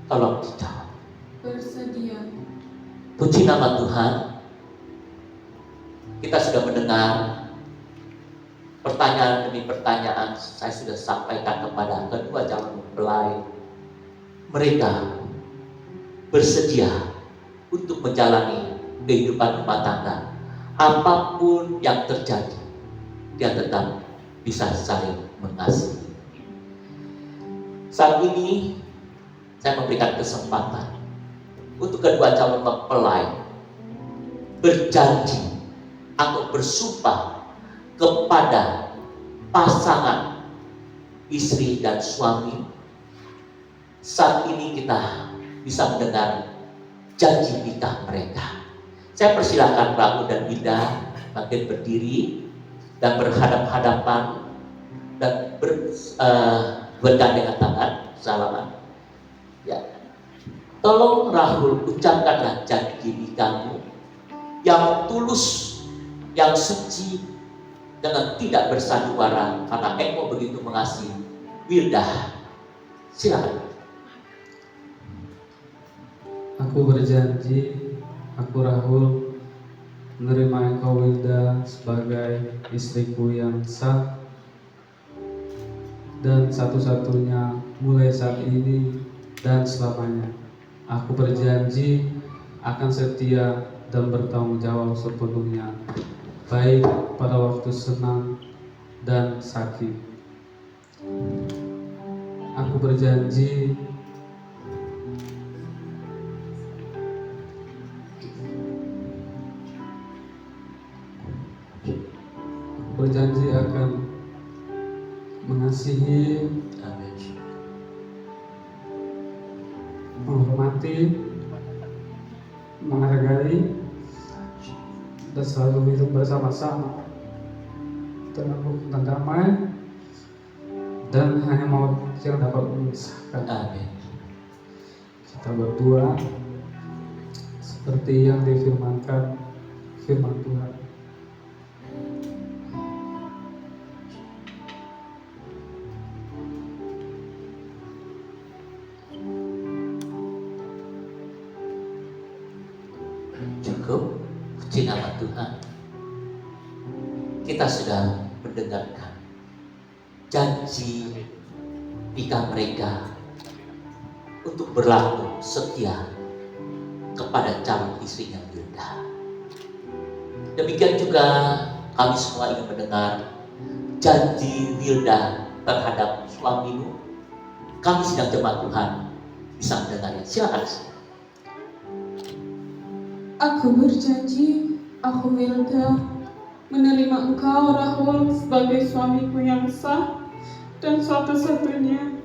Tolong dijawab. Bersedia. Puji nama Tuhan. Kita sudah mendengar pertanyaan demi pertanyaan. Saya sudah sampaikan kepada kedua calon mempelai. Mereka bersedia untuk menjalani kehidupan rumah tangga. Apapun yang terjadi, dia tetap bisa saling mengasihi. Saat ini saya memberikan kesempatan untuk kedua calon mempelai berjanji atau bersumpah kepada pasangan istri dan suami. Saat ini kita bisa mendengar janji nikah mereka. Saya persilakan Rahul dan Wilda makin berdiri dan berhadap-hadapan dan bergandengan tangan, salaman. Ya. Tolong Rahul, ucapkanlah janji nikahmu yang tulus, yang suci, dengan tidak bersandiwara, karena engkau begitu mengasihi Wilda. Silakan. Aku berjanji, aku Rahul, menerima engkau Wilda sebagai istriku yang sah dan satu-satunya mulai saat ini dan selamanya. Aku berjanji akan setia dan bertanggung jawab sepenuhnya, baik pada waktu senang dan sakit. Aku berjanji akan mengasihi, menghormati, menghargai, dan selalu hidup bersama-sama dengan rukun dan damai, dan hanya maut yang dapat memisahkan. Amin. Kita berdoa seperti yang difirmankan firman Tuhan. Cukup. Puji nama Tuhan. Kita sudah mendengarkan janji nikah mereka untuk berlaku setia kepada calon istrinya Wilda. Demikian juga kami semua ingin mendengar janji Wilda terhadap suamimu. Kami sedang jemaat Tuhan bisa mendengarnya. Silakan. Aku berjanji, aku Wilda, menerima engkau Rahul sebagai suamiku yang sah dan satu-satunya,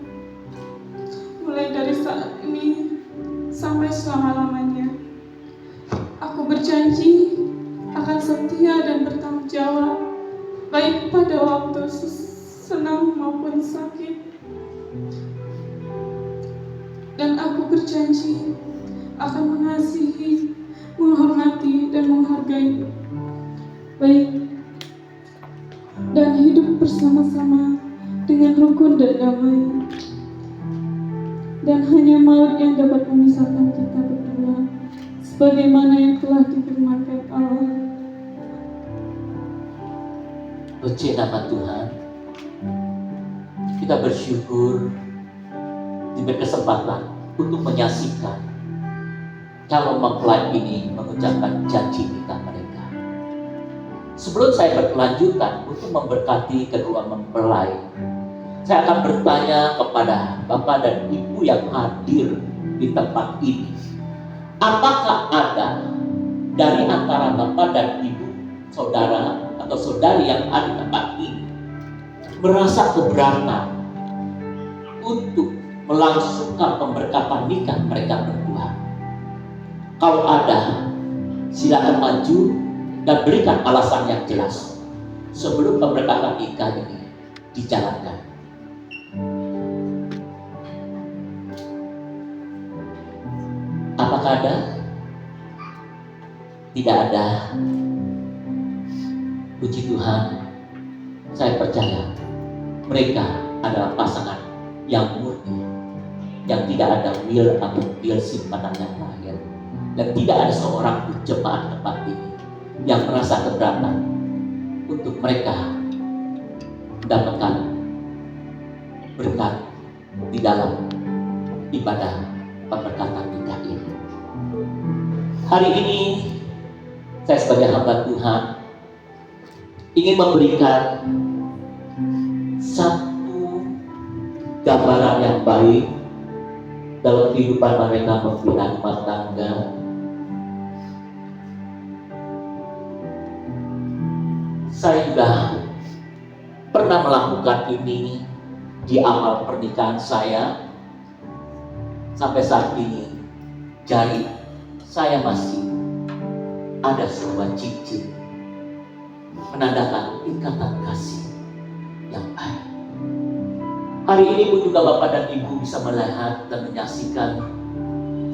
mulai dari saat ini sampai selama-lamanya. Aku berjanji akan setia dan bertanggung jawab, baik pada waktu senang maupun sakit. Dan aku berjanji akan mengasihi, menghormati, dan menghargai, baik dan hidup bersama-sama dengan rukun dan damai. Dan hanya maut yang dapat memisahkan kita berdua, sebagaimana yang telah difirmankan Allah. Puji nama Tuhan. Kita bersyukur diberi kesempatan untuk menyaksikan calon mempelai ini mengucapkan janji nikah mereka. Sebelum saya berkelanjutan untuk memberkati kedua mempelai, saya akan bertanya kepada Bapak dan Ibu yang hadir di tempat ini. Apakah ada dari antara Bapak dan Ibu, saudara atau saudari yang ada di tempat ini merasa keberatan untuk melangsungkan pemberkatan nikah mereka berdua? Kalau ada, silakan maju dan berikan alasan yang jelas sebelum pemberkatan nikah ini dijalankan. Apakah ada? Tidak ada. Puji Tuhan, saya percaya mereka adalah pasangan yang murni, yang tidak ada will atau deal simpanan yang terakhir, dan tidak ada seorang pun jemaat tempat ini yang merasa keberatan untuk mereka mendapatkan berkat di dalam ibadah pemberkatan nikah ini. Hari ini saya sebagai hamba Tuhan ingin memberikan satu gambaran yang baik dalam kehidupan mereka membina rumah tangga. Saya juga pernah melakukan ini di awal pernikahan saya. Sampai saat ini jari saya masih ada sebuah cincin menandakan ikatan kasih yang baik. Hari ini pun juga Bapak dan Ibu bisa melihat dan menyaksikan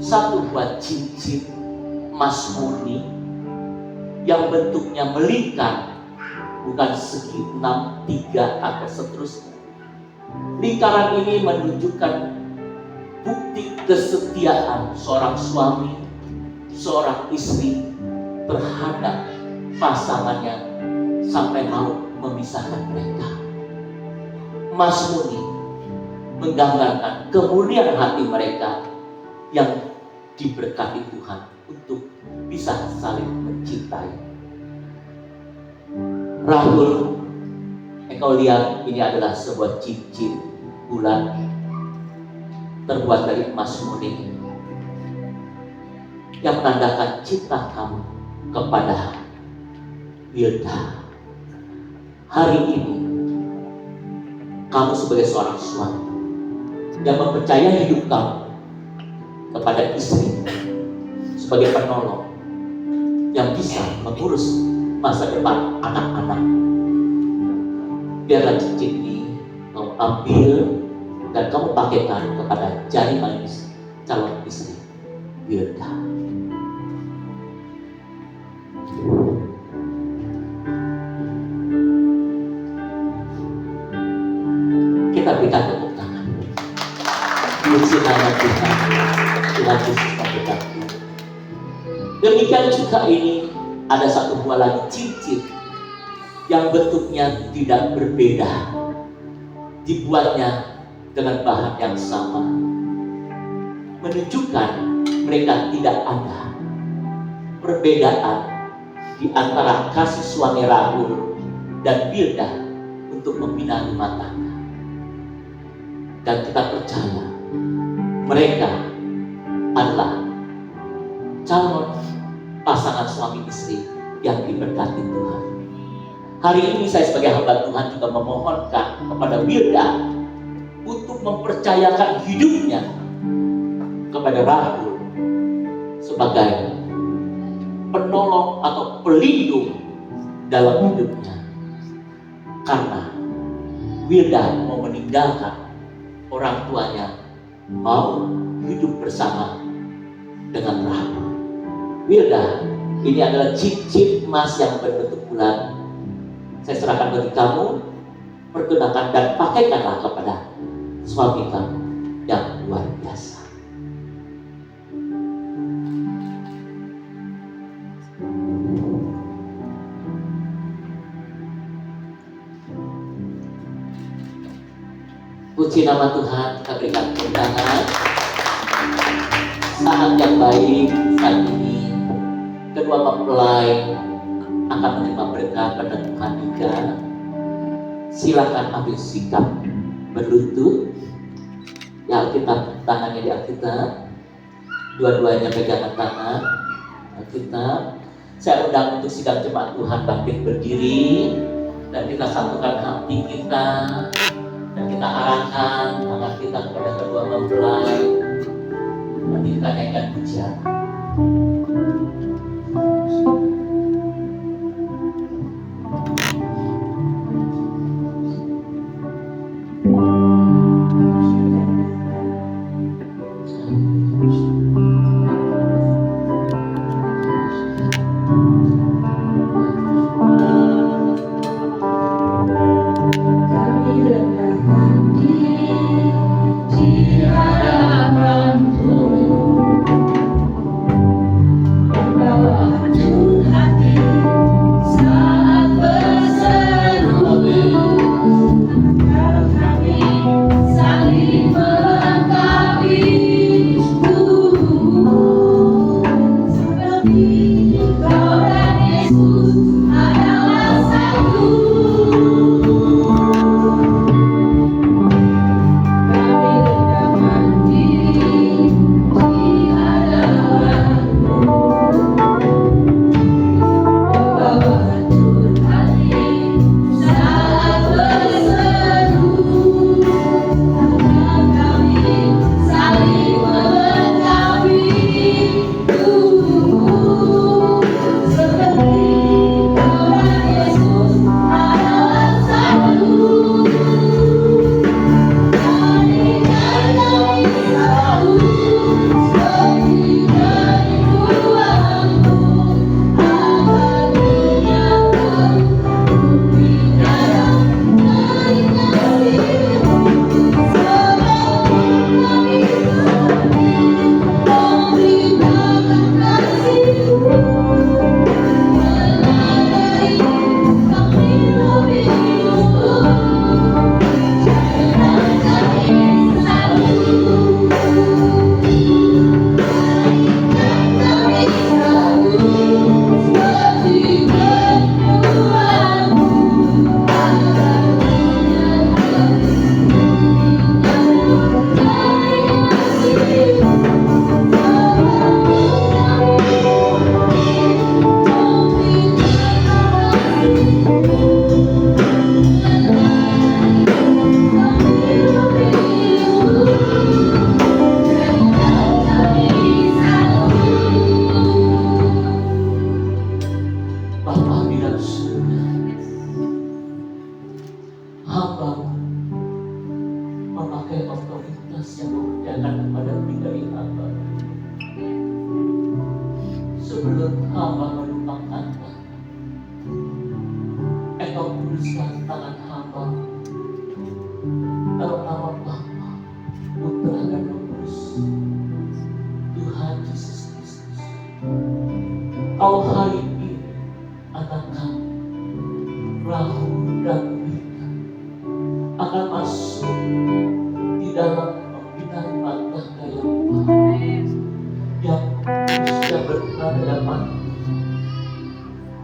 satu buah cincin emas murni yang bentuknya melingkar, bukan segi 6, 3 atau seterusnya. Lingkaran ini menunjukkan bukti kesetiaan seorang suami, seorang istri terhadap pasangannya sampai mau memisahkan mereka. Emas murni menggambarkan kemurnian hati mereka yang diberkati Tuhan untuk bisa saling mencintai. Rahul, engkau lihat ini adalah sebuah cincin bulan terbuat dari emas murni yang menandakan cinta kamu kepada Wilda. Hari ini kamu sebagai seorang suami yang mempercayai hidup kamu kepada istri sebagai penolong yang bisa mengurus masa depan anak-anak. Biarlah cincin ini kamu ambil dan kamu pakaikan kepada jari manis calon istri Wilda. Kita berikan tepuk tangan. Puji nama Tuhan. Tuhan Yesus memberkati. Demikian juga ini ada satu buah lagi cincin yang bentuknya tidak berbeda, dibuatnya dengan bahan yang sama, menunjukkan mereka tidak ada perbedaan di antara kasih suami Rahul dan Wilda untuk membina rumah tangga. Dan kita percaya mereka adalah calon pasangan suami istri yang diberkati Tuhan. Hari ini saya sebagai hamba Tuhan juga memohonkan kepada Wilda untuk mempercayakan hidupnya kepada Rahul sebagai penolong atau pelindung dalam hidupnya. Karena Wilda mau meninggalkan orang tuanya, mau hidup bersama dengan Rahma. Wilda, ini adalah cincin emas yang berbentuk bulan. Saya serahkan bagi kamu, pergunakan dan pakaikanlah kepada suami kamu yang luar biasa. Puji nama Tuhan, kita berikan tepuk tangan. Saat yang baik saat ini, kedua mempelai akan menerima berkat pada Tuhan juga. Silakan ambil sikap berlutut. Ya, Alkitab, tangannya di Alkitab, dua-duanya pegangan tangan Alkitab. Saya undang untuk sidang jemaat Tuhan bangkit berdiri, dan kita satukan hati kita, dan kita arahkan tangan kita kepada kedua mempelai. Nanti kita naikkan pujian.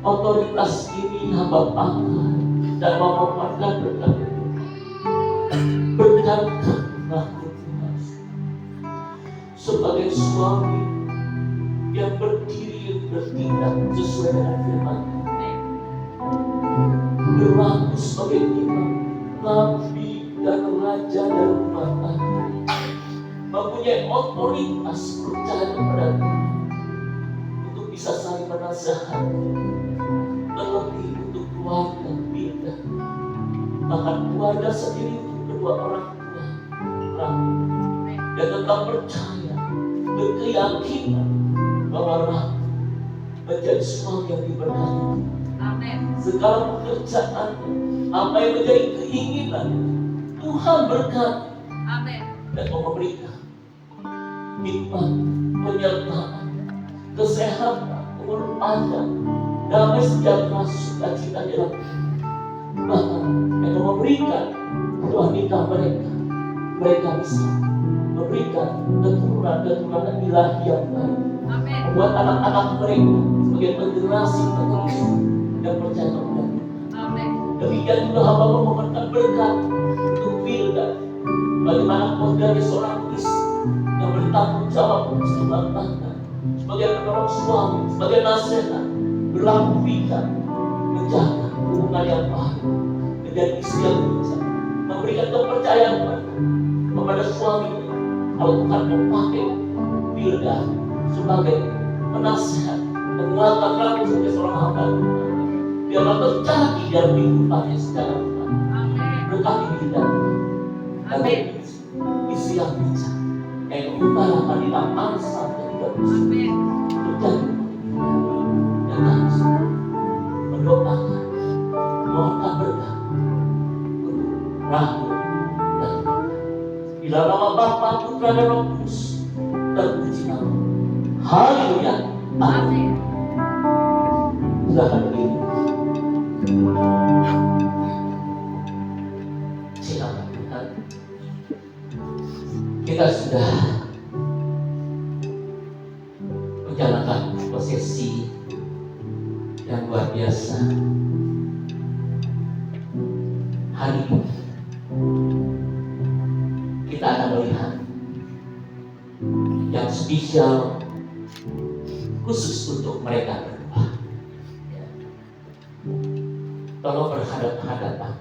Otoritas ini hamba pakai dan memohonkan berkat berkatkanlah Tuhan sebagai suami yang berdiri bertindak sesuai dengan firman, berlaku sebagai imam, nabi dan raja dari rumah tangga, mempunyai otoritas percaya kepada Tuhan untuk bisa saling menasihati, terlebih untuk keluarga Bilda, bahkan keluarga sendiri untuk kedua orang tua Rahul. Dan tetap percaya, berkeyakinan bahwa Rahul menjadi suami yang diberkati. Amin. Segala pekerjaan, apa yang menjadi keinginan, Tuhan berkati Amin. dan memberikan hikmat, penyertaan, kesehatan, umur panjang, damai sejahtera, sukacita dalam hidup. Bahkan yang memberikan Tuhan nikah mereka bisa memberikan keturunan ilahi yang baik, Amin. membuat anak-anak mereka sebagai generasi penerus yang percaya kepada Tuhan. Amin. Demikian juga hamba memohonkan berkat untuk Bilda, bagaimana keluarga seorang istri yang bertanggung jawab sejumlah tangga, sebagai penolong suami, sebagai nasihat, berlaku bijak, menjaga hubungan yang baik, menjadi istri yang bijak, memberikan kepercayaan kepada suami. Kalau Tuhan memakai Bilda sebagai penasihat, menguatkan Rahul sebagai seorang hamba Tuhan, biarlah terjadi dalam kehidupannya secara Tuhan. Amin. Berkati Bilda, Amin. istri yang bijak, yang mengutarakan di amansan dan terus Amin. terjadi. Dan kami semua mendoakan, mohonkan berkat untuk Rahul dan Bilda. Bila nama Bapa, Putra dan Roh Kudus terpuji nama. Haleluya. Amin. Amin. Silakan berdiri. Silakan Tuhan. Kita sudah menjalankan prosesi yang luar biasa. Hari ini kita akan melihat yang spesial khusus untuk mereka berdua. Tolong berhadap-hadapan.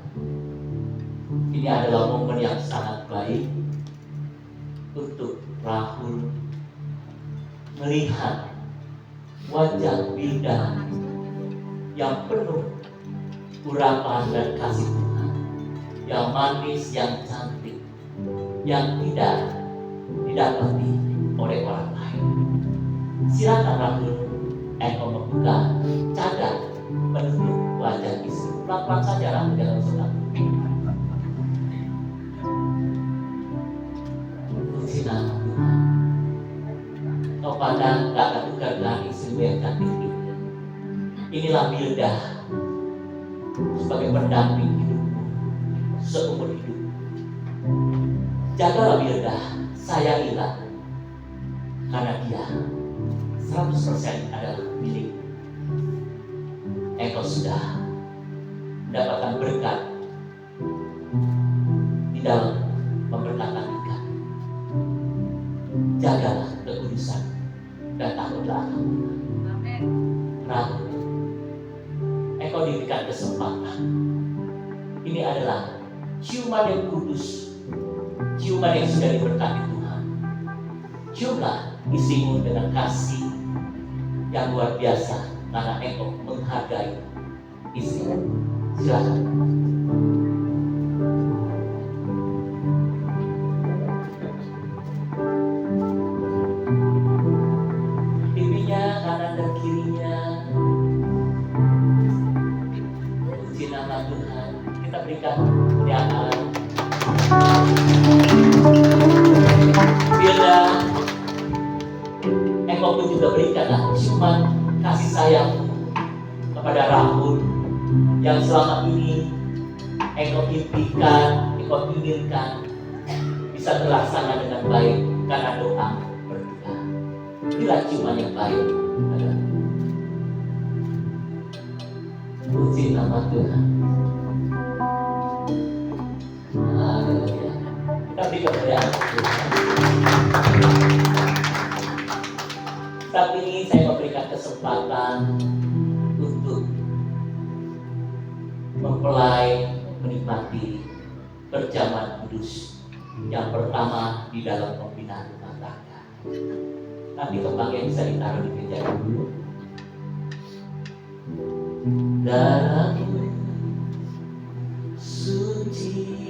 Ini adalah momen yang sangat baik untuk Rahul melihat wajah Bilda yang penuh urapan dan kasih Tuhan, yang manis, yang cantik, yang tidak didapati oleh orang lain. Silakan Rahul, engkau membuka cadar penutup wajah istri. Pelan-pelan saja Rahul, jangan suka. Puji nama Tuhan. Kau pandang tak akan tukar istri yang cantik ini. Inilah Bilda sebagai pendamping hidupmu seumur hidup. Jagalah Bilda, sayangilah, karena dia 100% adalah milik. Engkau sudah mendapatkan berkat di dalam memberkatan nikah. Jagalah kekudusan dan takutlah akan Tuhan. Amin. Rahul, engkau diberikan kesempatan. Ini adalah ciuman yang kudus, ciuman yang sudah diberkati Tuhan. Ciumlah istrimu dengan kasih yang luar biasa, karena engkau menghargai istrimu. Silakan. Pipinya kanan dan kirinya. Puji nama Tuhan. Kita berikan kemuliaan. Bila engkau pun juga berikanlah ciuman kasih sayang kepada Rahul yang selama ini engkau impikan, engkau inginkan bisa terlaksana dengan baik karena doa berdua. Inilah ciuman yang baik. Puji nama Tuhan. Haleluya. Kita beri kemuliaan Tuhan. Saat ini saya memberikan kesempatan untuk mempelai menikmati perjamuan kudus yang pertama di dalam pembinaan rumah tangga. Nanti kembangnya bisa ditaruh di meja dulu. darahmu sucikan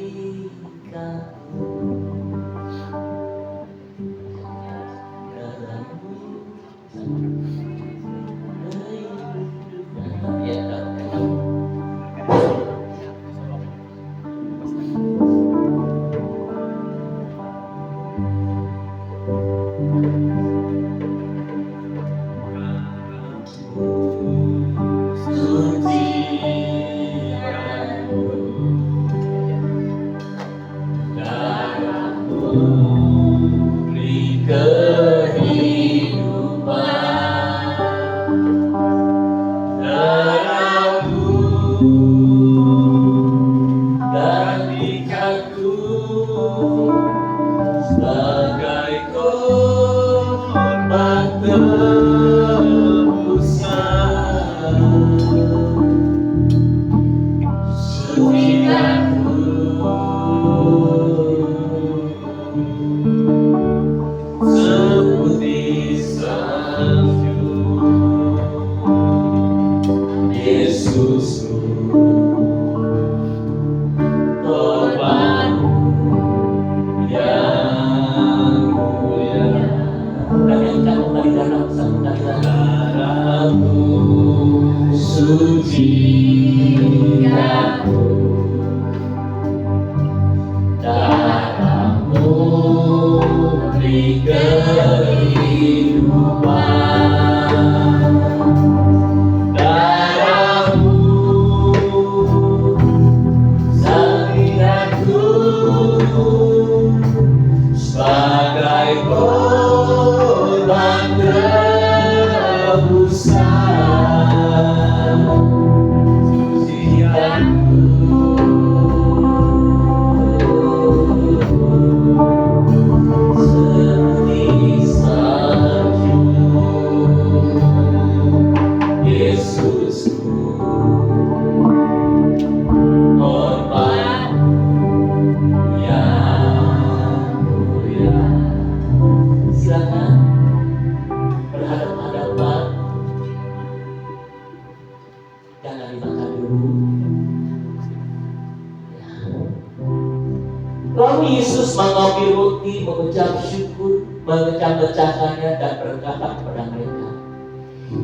Lalu Yesus mengambil roti, mengucap syukur, memecah-mecahkannya dan berkata kepada mereka,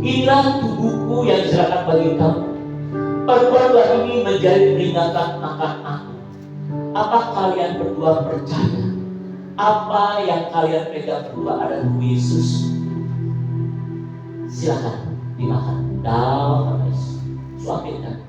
inilah tubuhku yang diserahkan bagi kamu. Perbuatlah ini menjadi peringatan akan aku. Apa kalian berdua percaya? Apa yang kalian pegang berdua adalah tubuh Yesus? Silakan dimakan. Dalam Yesus, suapkan.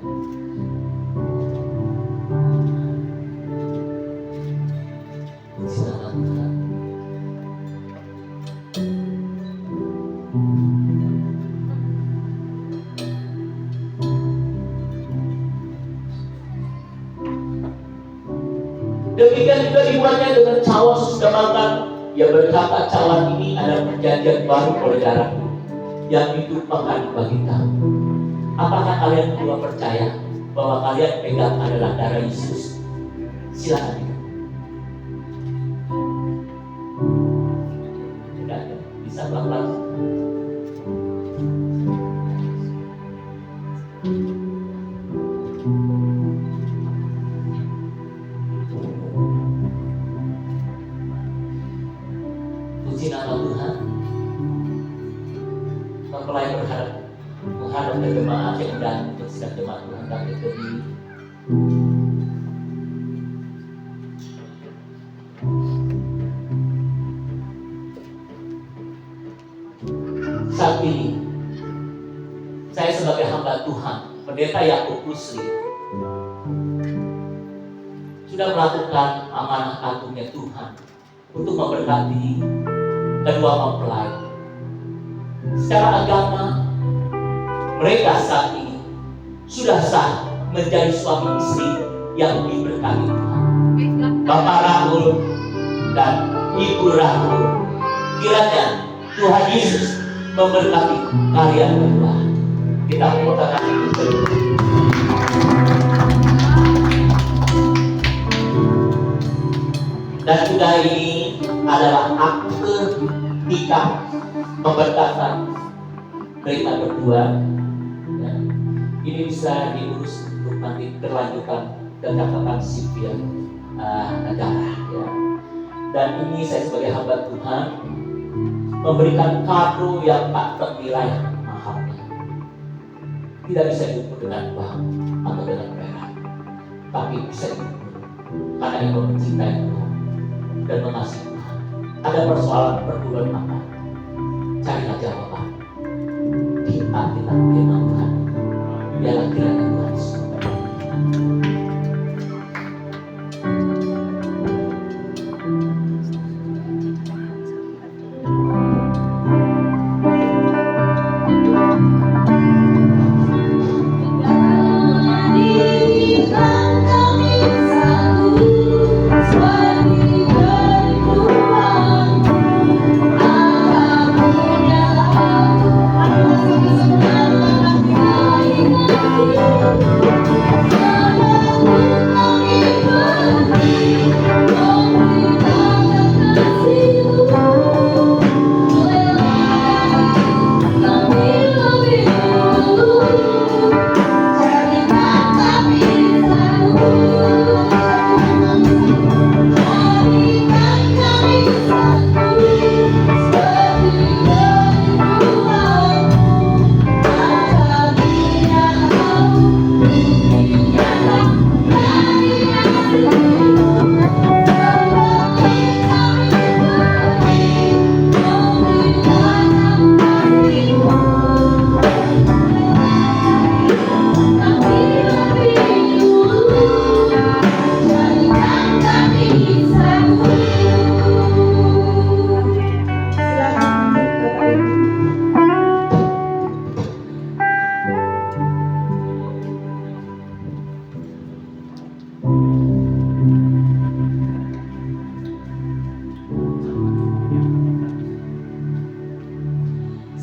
Demikian juga dibuatnya dengan cawan sesudah makan. Ia berkata, cawan ini adalah perjanjian baru oleh darahku yang ditumpahkan bagi kamu. Apakah kalian berdua percaya bahwa kalian pegang adalah darah Yesus? Silakan. Bisa pelan-pelan. Puji nama Tuhan. Mempelai menghadap ke jemaat yang dan untuk sidang jemaat Tuhan kami berdiri. Saat ini saya sebagai hamba Tuhan, Pendeta Yakub Rusli, sudah melakukan amanah agungnya Tuhan untuk memberkati kedua mempelai. Secara agama mereka saat ini sudah sah menjadi suami istri yang diberkati Tuhan. Bapak Rahul dan Ibu Rahul, kiranya Tuhan Yesus memberkati kalian berdua. Kita membuka hati berdua. Dan juga ini adalah akte nikah pemberkatan mereka berdua. Ya. ini bisa diurus untuk nanti berlanjutan dan catatan sipil negara ya. Dan ini saya sebagai hamba Tuhan memberikan kado yang tak ternilai mahalnya. Tidak bisa diukur dengan uang atau dengan perak, tapi bisa diukur karena engkau mencintai Tuhan dan mengasihi Tuhan. Ada persoalan pergumulan apa? Carilah jawaban di Alkitab firman Tuhan. Biarlah kiranya Tuhan Yesus memberkati.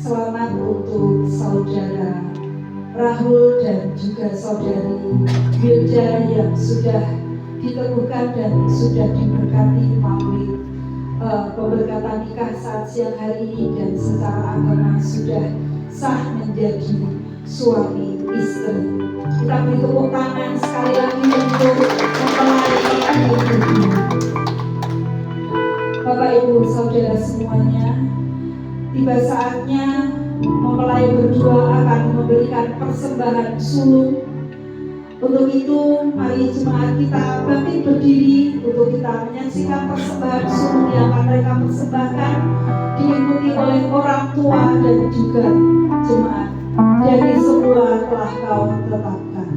Selamat untuk saudara Rahul dan juga saudari Wilda yang sudah diteguhkan dan sudah diberkati melalui pemberkatan nikah saat siang hari ini, dan secara agama sudah sah menjadi suami istri. Kita beri tepuk tangan sekali lagi untuk mempelai Bapak Ibu. Bapak Ibu, saudara semuanya, tiba saatnya mempelai berdua akan memberikan persembahan sulung. Untuk itu, mari jemaat kita bangkit berdiri untuk kita menyaksikan persembahan sulung yang akan mereka persembahkan, diikuti oleh orang tua dan juga jemaat. Dari semula telah kau tetapkan.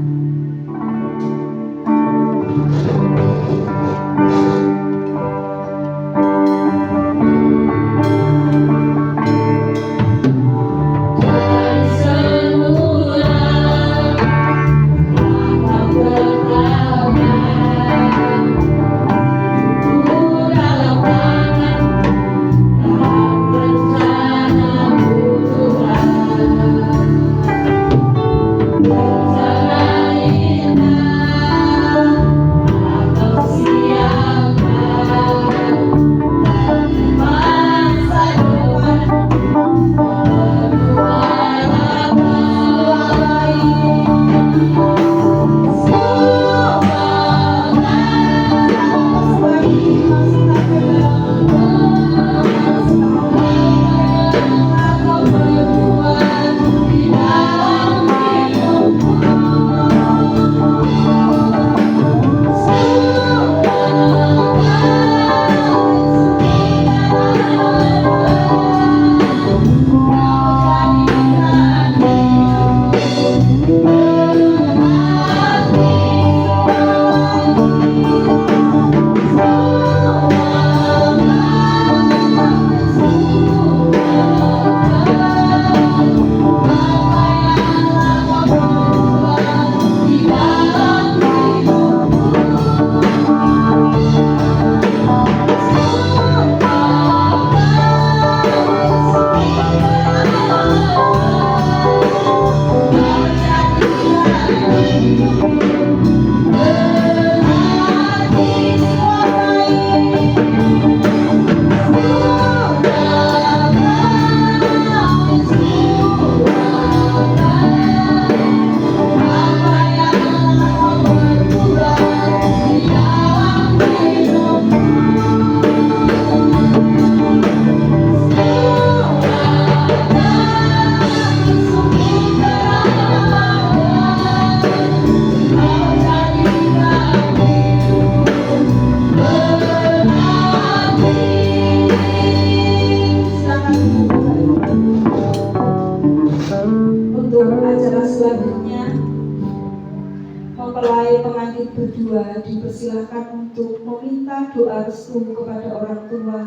berdua dipersilakan untuk meminta doa restu kepada orang tua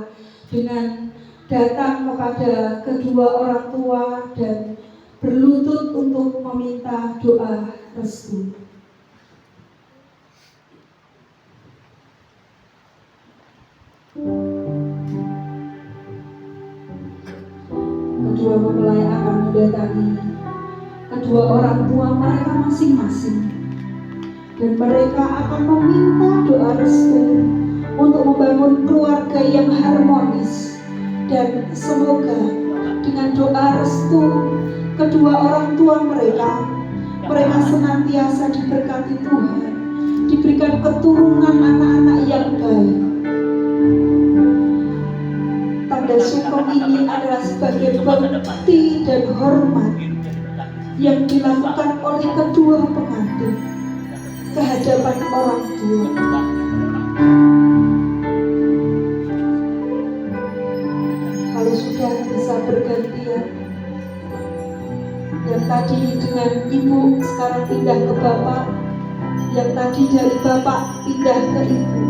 dengan datang kepada kedua orang tua dan berlutut untuk meminta doa restu. Kedua mempelai akan mendatangi kedua orang tua mereka masing-masing dan mereka akan meminta doa restu untuk membangun keluarga yang harmonis, dan semoga dengan doa restu kedua orang tua mereka senantiasa diberkati Tuhan, diberikan keturunan anak-anak yang baik. Tanda sungkem ini adalah sebagai bakti dan hormat yang dilakukan oleh kedua pengantin ke hadapan orang tua. Kalau sudah bisa bergantian, yang tadi dengan ibu sekarang pindah ke bapak, yang tadi dari bapak pindah ke ibu.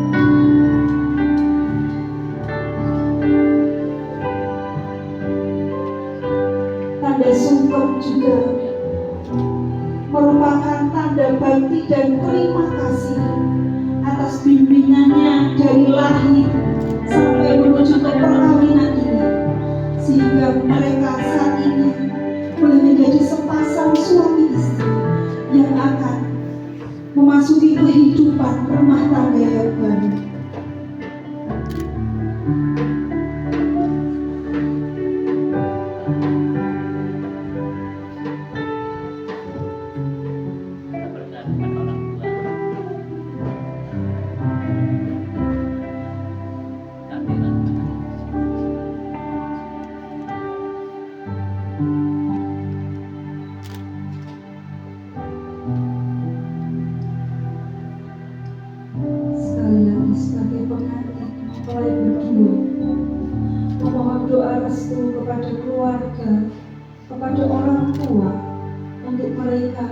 Tanda sungkem juga merupakan tanda bakti dan terima kasih atas bimbingannya dari lahir sampai menuju ke perkawinan ini, sehingga mereka saat ini boleh menjadi sepasang suami istri yang akan memasuki kehidupan rumah tangga yang baru. Kepada orang tua untuk mereka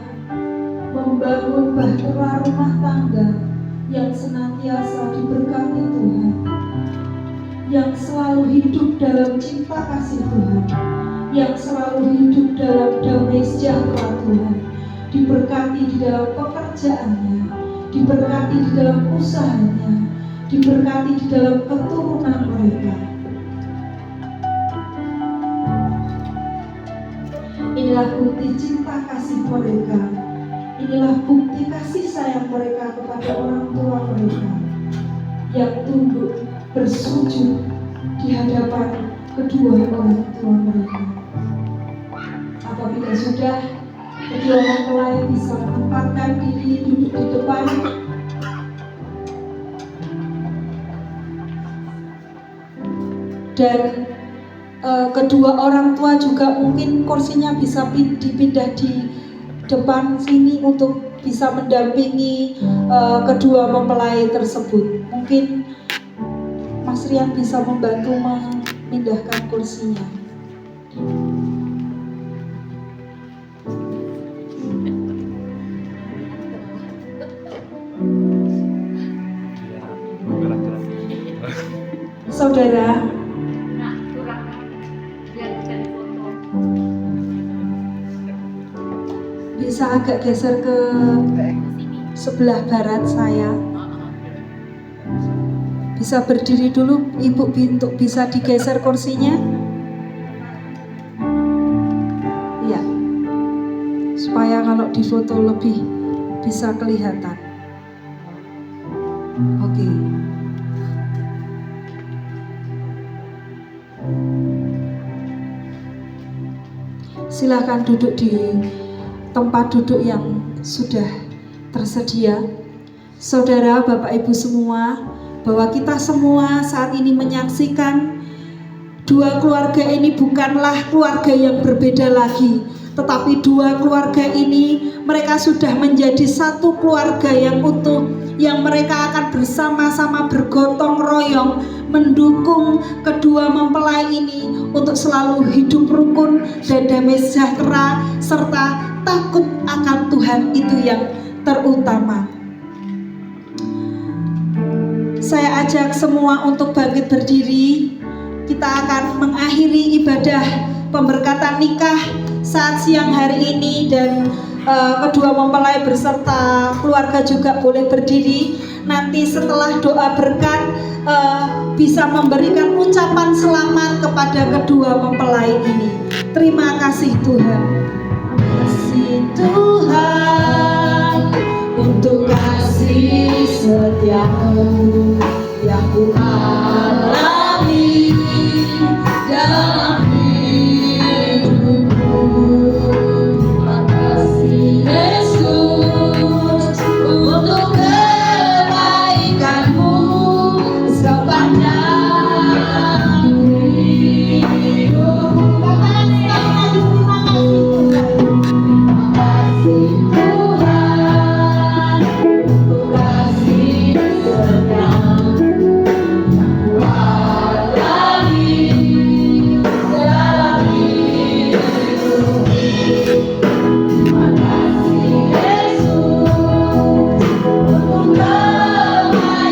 membangun bahtera rumah tangga yang senantiasa diberkati Tuhan, yang selalu hidup dalam cinta kasih Tuhan, yang selalu hidup dalam damai sejahtera Tuhan, diberkati di dalam pekerjaannya, diberkati di dalam usahanya, diberkati di dalam keturunan mereka. Inilah bukti cinta kasih mereka. Inilah bukti kasih sayang mereka kepada orang tua mereka yang tunduk bersujud di hadapan kedua orang tua mereka. Apabila sudah, kedua mempelai bisa menempatkan diri duduk di depan. Dan kedua orang tua juga mungkin kursinya bisa dipindah di depan sini untuk bisa mendampingi kedua mempelai tersebut. Mungkin Mas Rian bisa membantu memindahkan kursinya. Saudara, bisa agak geser ke sebelah barat saya. Bisa berdiri dulu Ibu untuk bisa digeser kursinya. Ya, supaya kalau difoto lebih bisa kelihatan. Oke. Silakan duduk di tempat duduk yang sudah tersedia. Saudara, Bapak Ibu semua, bahwa kita semua saat ini menyaksikan dua keluarga ini bukanlah keluarga yang berbeda lagi, tetapi dua keluarga ini mereka sudah menjadi satu keluarga yang utuh, yang mereka akan bersama-sama bergotong royong mendukung kedua mempelai ini untuk selalu hidup rukun dan damai sejahtera serta takut akan Tuhan, itu yang terutama. Saya ajak semua untuk bangkit berdiri. Kita akan mengakhiri ibadah pemberkatan nikah saat siang hari ini, dan kedua mempelai beserta keluarga juga boleh berdiri. Nanti setelah doa berkat bisa memberikan ucapan selamat kepada kedua mempelai ini. Terima kasih Tuhan. Terima kasih Tuhan untuk kasih setiamu yang ku alami dalam hidupku. Terima kasih Yesus untuk kebaikanmu sepanjang hidupku. Terima kasih Tuhan untuk kasih setiamu yang ku alami dalam hidupku. Terima kasih Yesus untuk kebaikanmu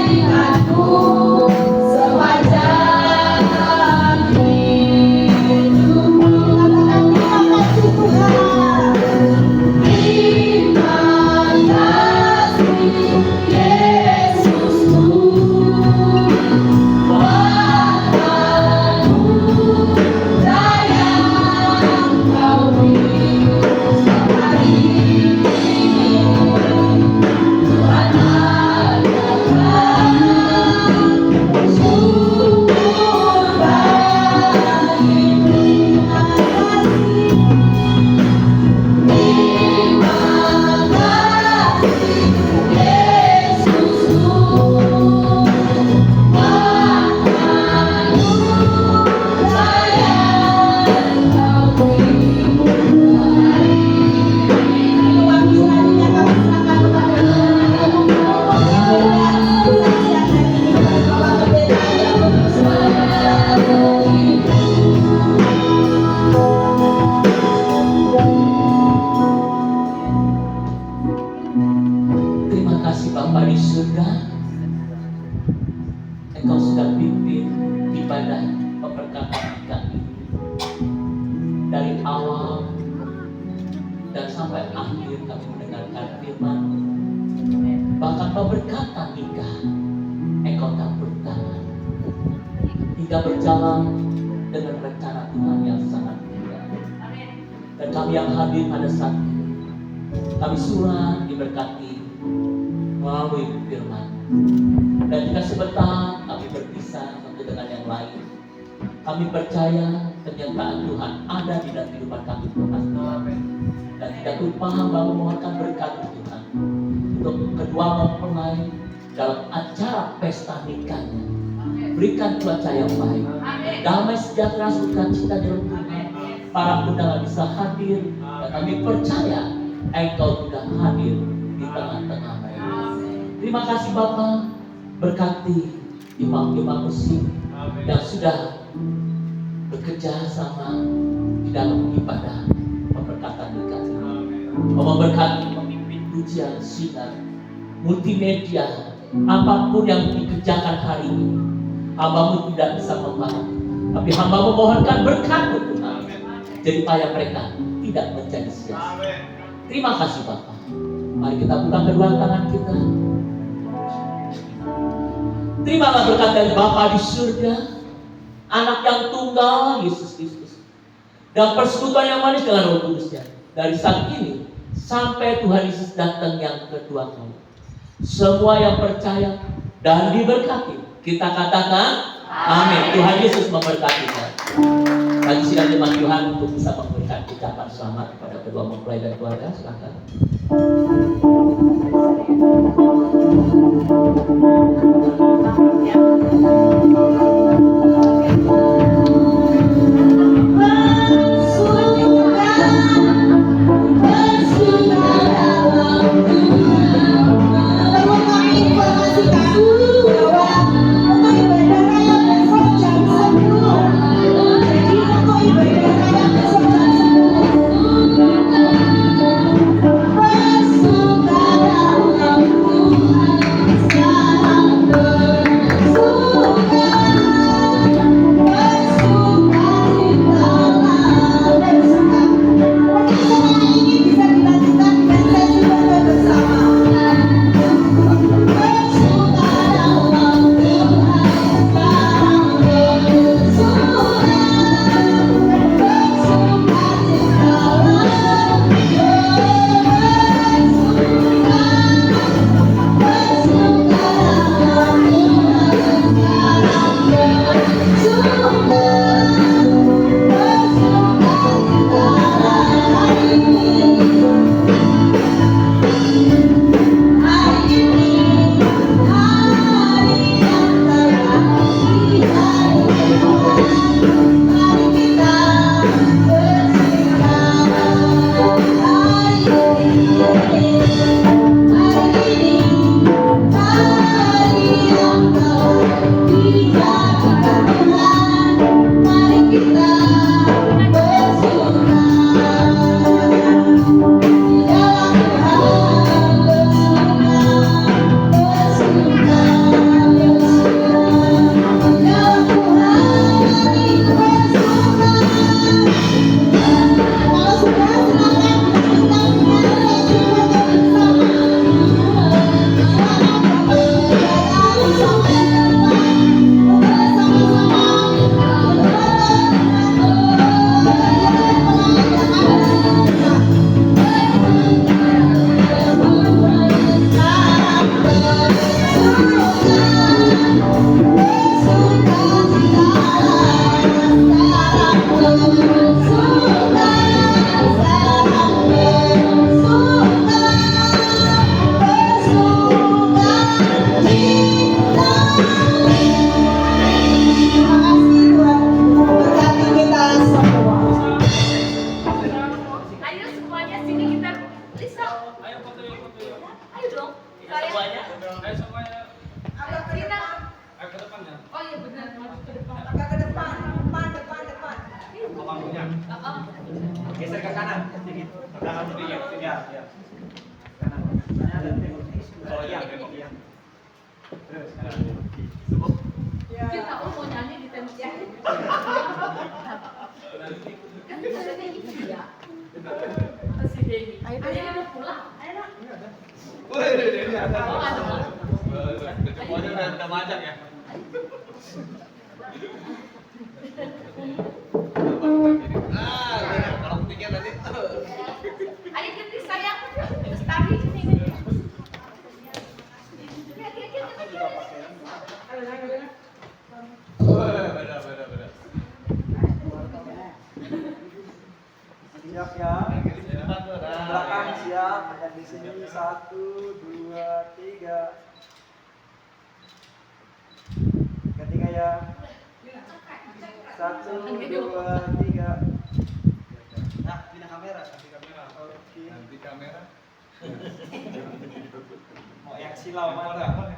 sepanjang hidupku. Katakan terima kasih Tuhan. Terima kasih Yesusku, Tuhanku, sayang Kau bersama ini. Tuhan adalah sumber bagi terima kasih. Terima kasih Yesusku, Tuhanku, sayang Kau beri. Tuhan selanjutnya kami serahkan kepada Tuhan. Terima kasih Bapa di surga, Engkau sudah pimpin ibadah pemberkatan nikah ini dari awal dan sampai akhir. Kami mendengarkan firman, bahkan pemberkatan nikah Engkau campur tangan hingga berjalan dengan rencana Tuhan yang sangat indah. Dan kami yang hadir pada saat ini, kami surat diberkati melalui firman. Dan jika sebentar kami berpisah satu dengan yang lain, kami percaya penyertaan Tuhan ada di dalam kehidupan kami kepastian. Dan tidak lupa hamba memohonkan berkat Tuhan untuk kedua mempelai dalam acara pesta nikahnya. Berikan cuaca yang baik, damai sejahtera sukacita dalam Tuhan. Para undangan bisa hadir, dan kami percaya Engkau sudah hadir di tengah-tengah mereka. Terima kasih Bapa, berkati imam-imam musik yang sudah bekerja sama di dalam ibadah pemberkatan nikah ini. Memberkati pemimpin pujian, sinar, multimedia, apapun yang dikerjakan hari ini, hamba-Mu tidak bisa memahami, tapi hamba memohonkan berkat Tuhan, jadi upaya mereka tidak menjadi sia-sia. Terima kasih Bapa. Mari kita buka kedua tangan kita. Terimalah berkat dari Bapa di surga, Anak yang tunggal Yesus Kristus, dan persekutuan yang manis dengan Roh Kudusnya dari saat ini sampai Tuhan Yesus datang yang kedua kali. Semua yang percaya dan diberkati, kita katakan amin. Tuhan Yesus memberkati kita. Bagi sidang jemaat Tuhan untuk bisa memberikan ucapan selamat kepada kedua mempelai dan keluarga, silakan. Terima bangkunya. Geser ke kanan sedikit. Kanan sedikit. Ya, ya. Kanan. Oh iya, iya. Terus. Cukup. Kita mau nyanyi di tembok ya. Kan ada kayak gitu ya. Si Dewi. Ayo udah pulang. Ayo nak. Wih, ini ada. Oh, ada. Semuanya udah macam ya. Kalau pikir tadi. Ayo kita sayang. Lestari sini. Beda. Siap ya. Belakang siap. Dan di sini 1, 2, 3. Ketiga ya. 1, 2, 3. Nah, pindah kamera. Oke. Nanti kamera. Mau yang silau mana?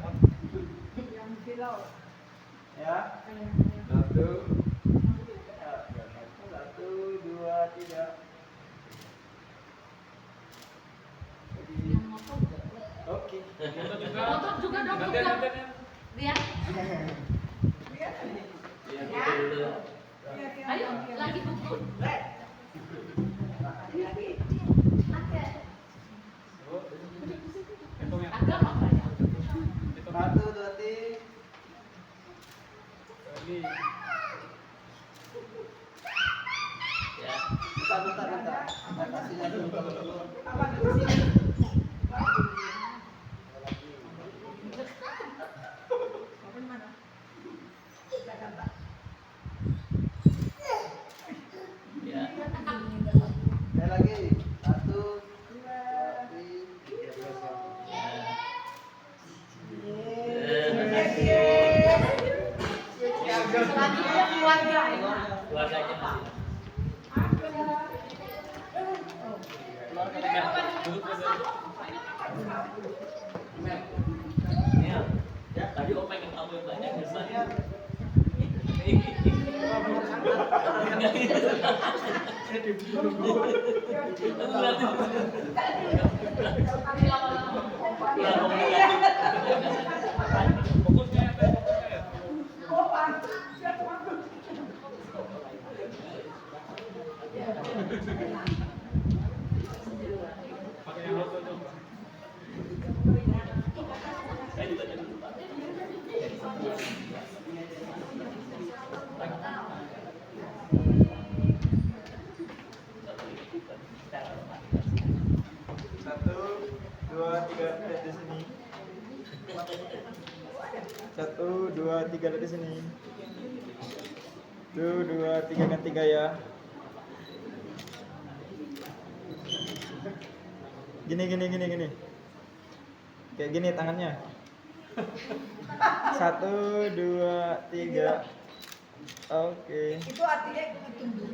Ya. 1, 2, 3. Oke. Motor juga dong. Lihat. Ayo, lagi buku. Agak apa ya? 1, 2, 3. Ya. Bentar. Kasih lagi dulu. Ya. Sekali lagi. 1, 2, 3. Selanjutnya keluarga. Keluarganya masih. Ya, tadi om pengen kamu yang banyak biasanya. Saya juga jadi lupa. Satu, dua, tiga, lihat di sini. 1, 2, 3 lihat di sini. 1, 2, 3 kan 3 ya. Gini. Kayak gini tangannya. 1, 2, 3. Oke. Itu artinya tunggu.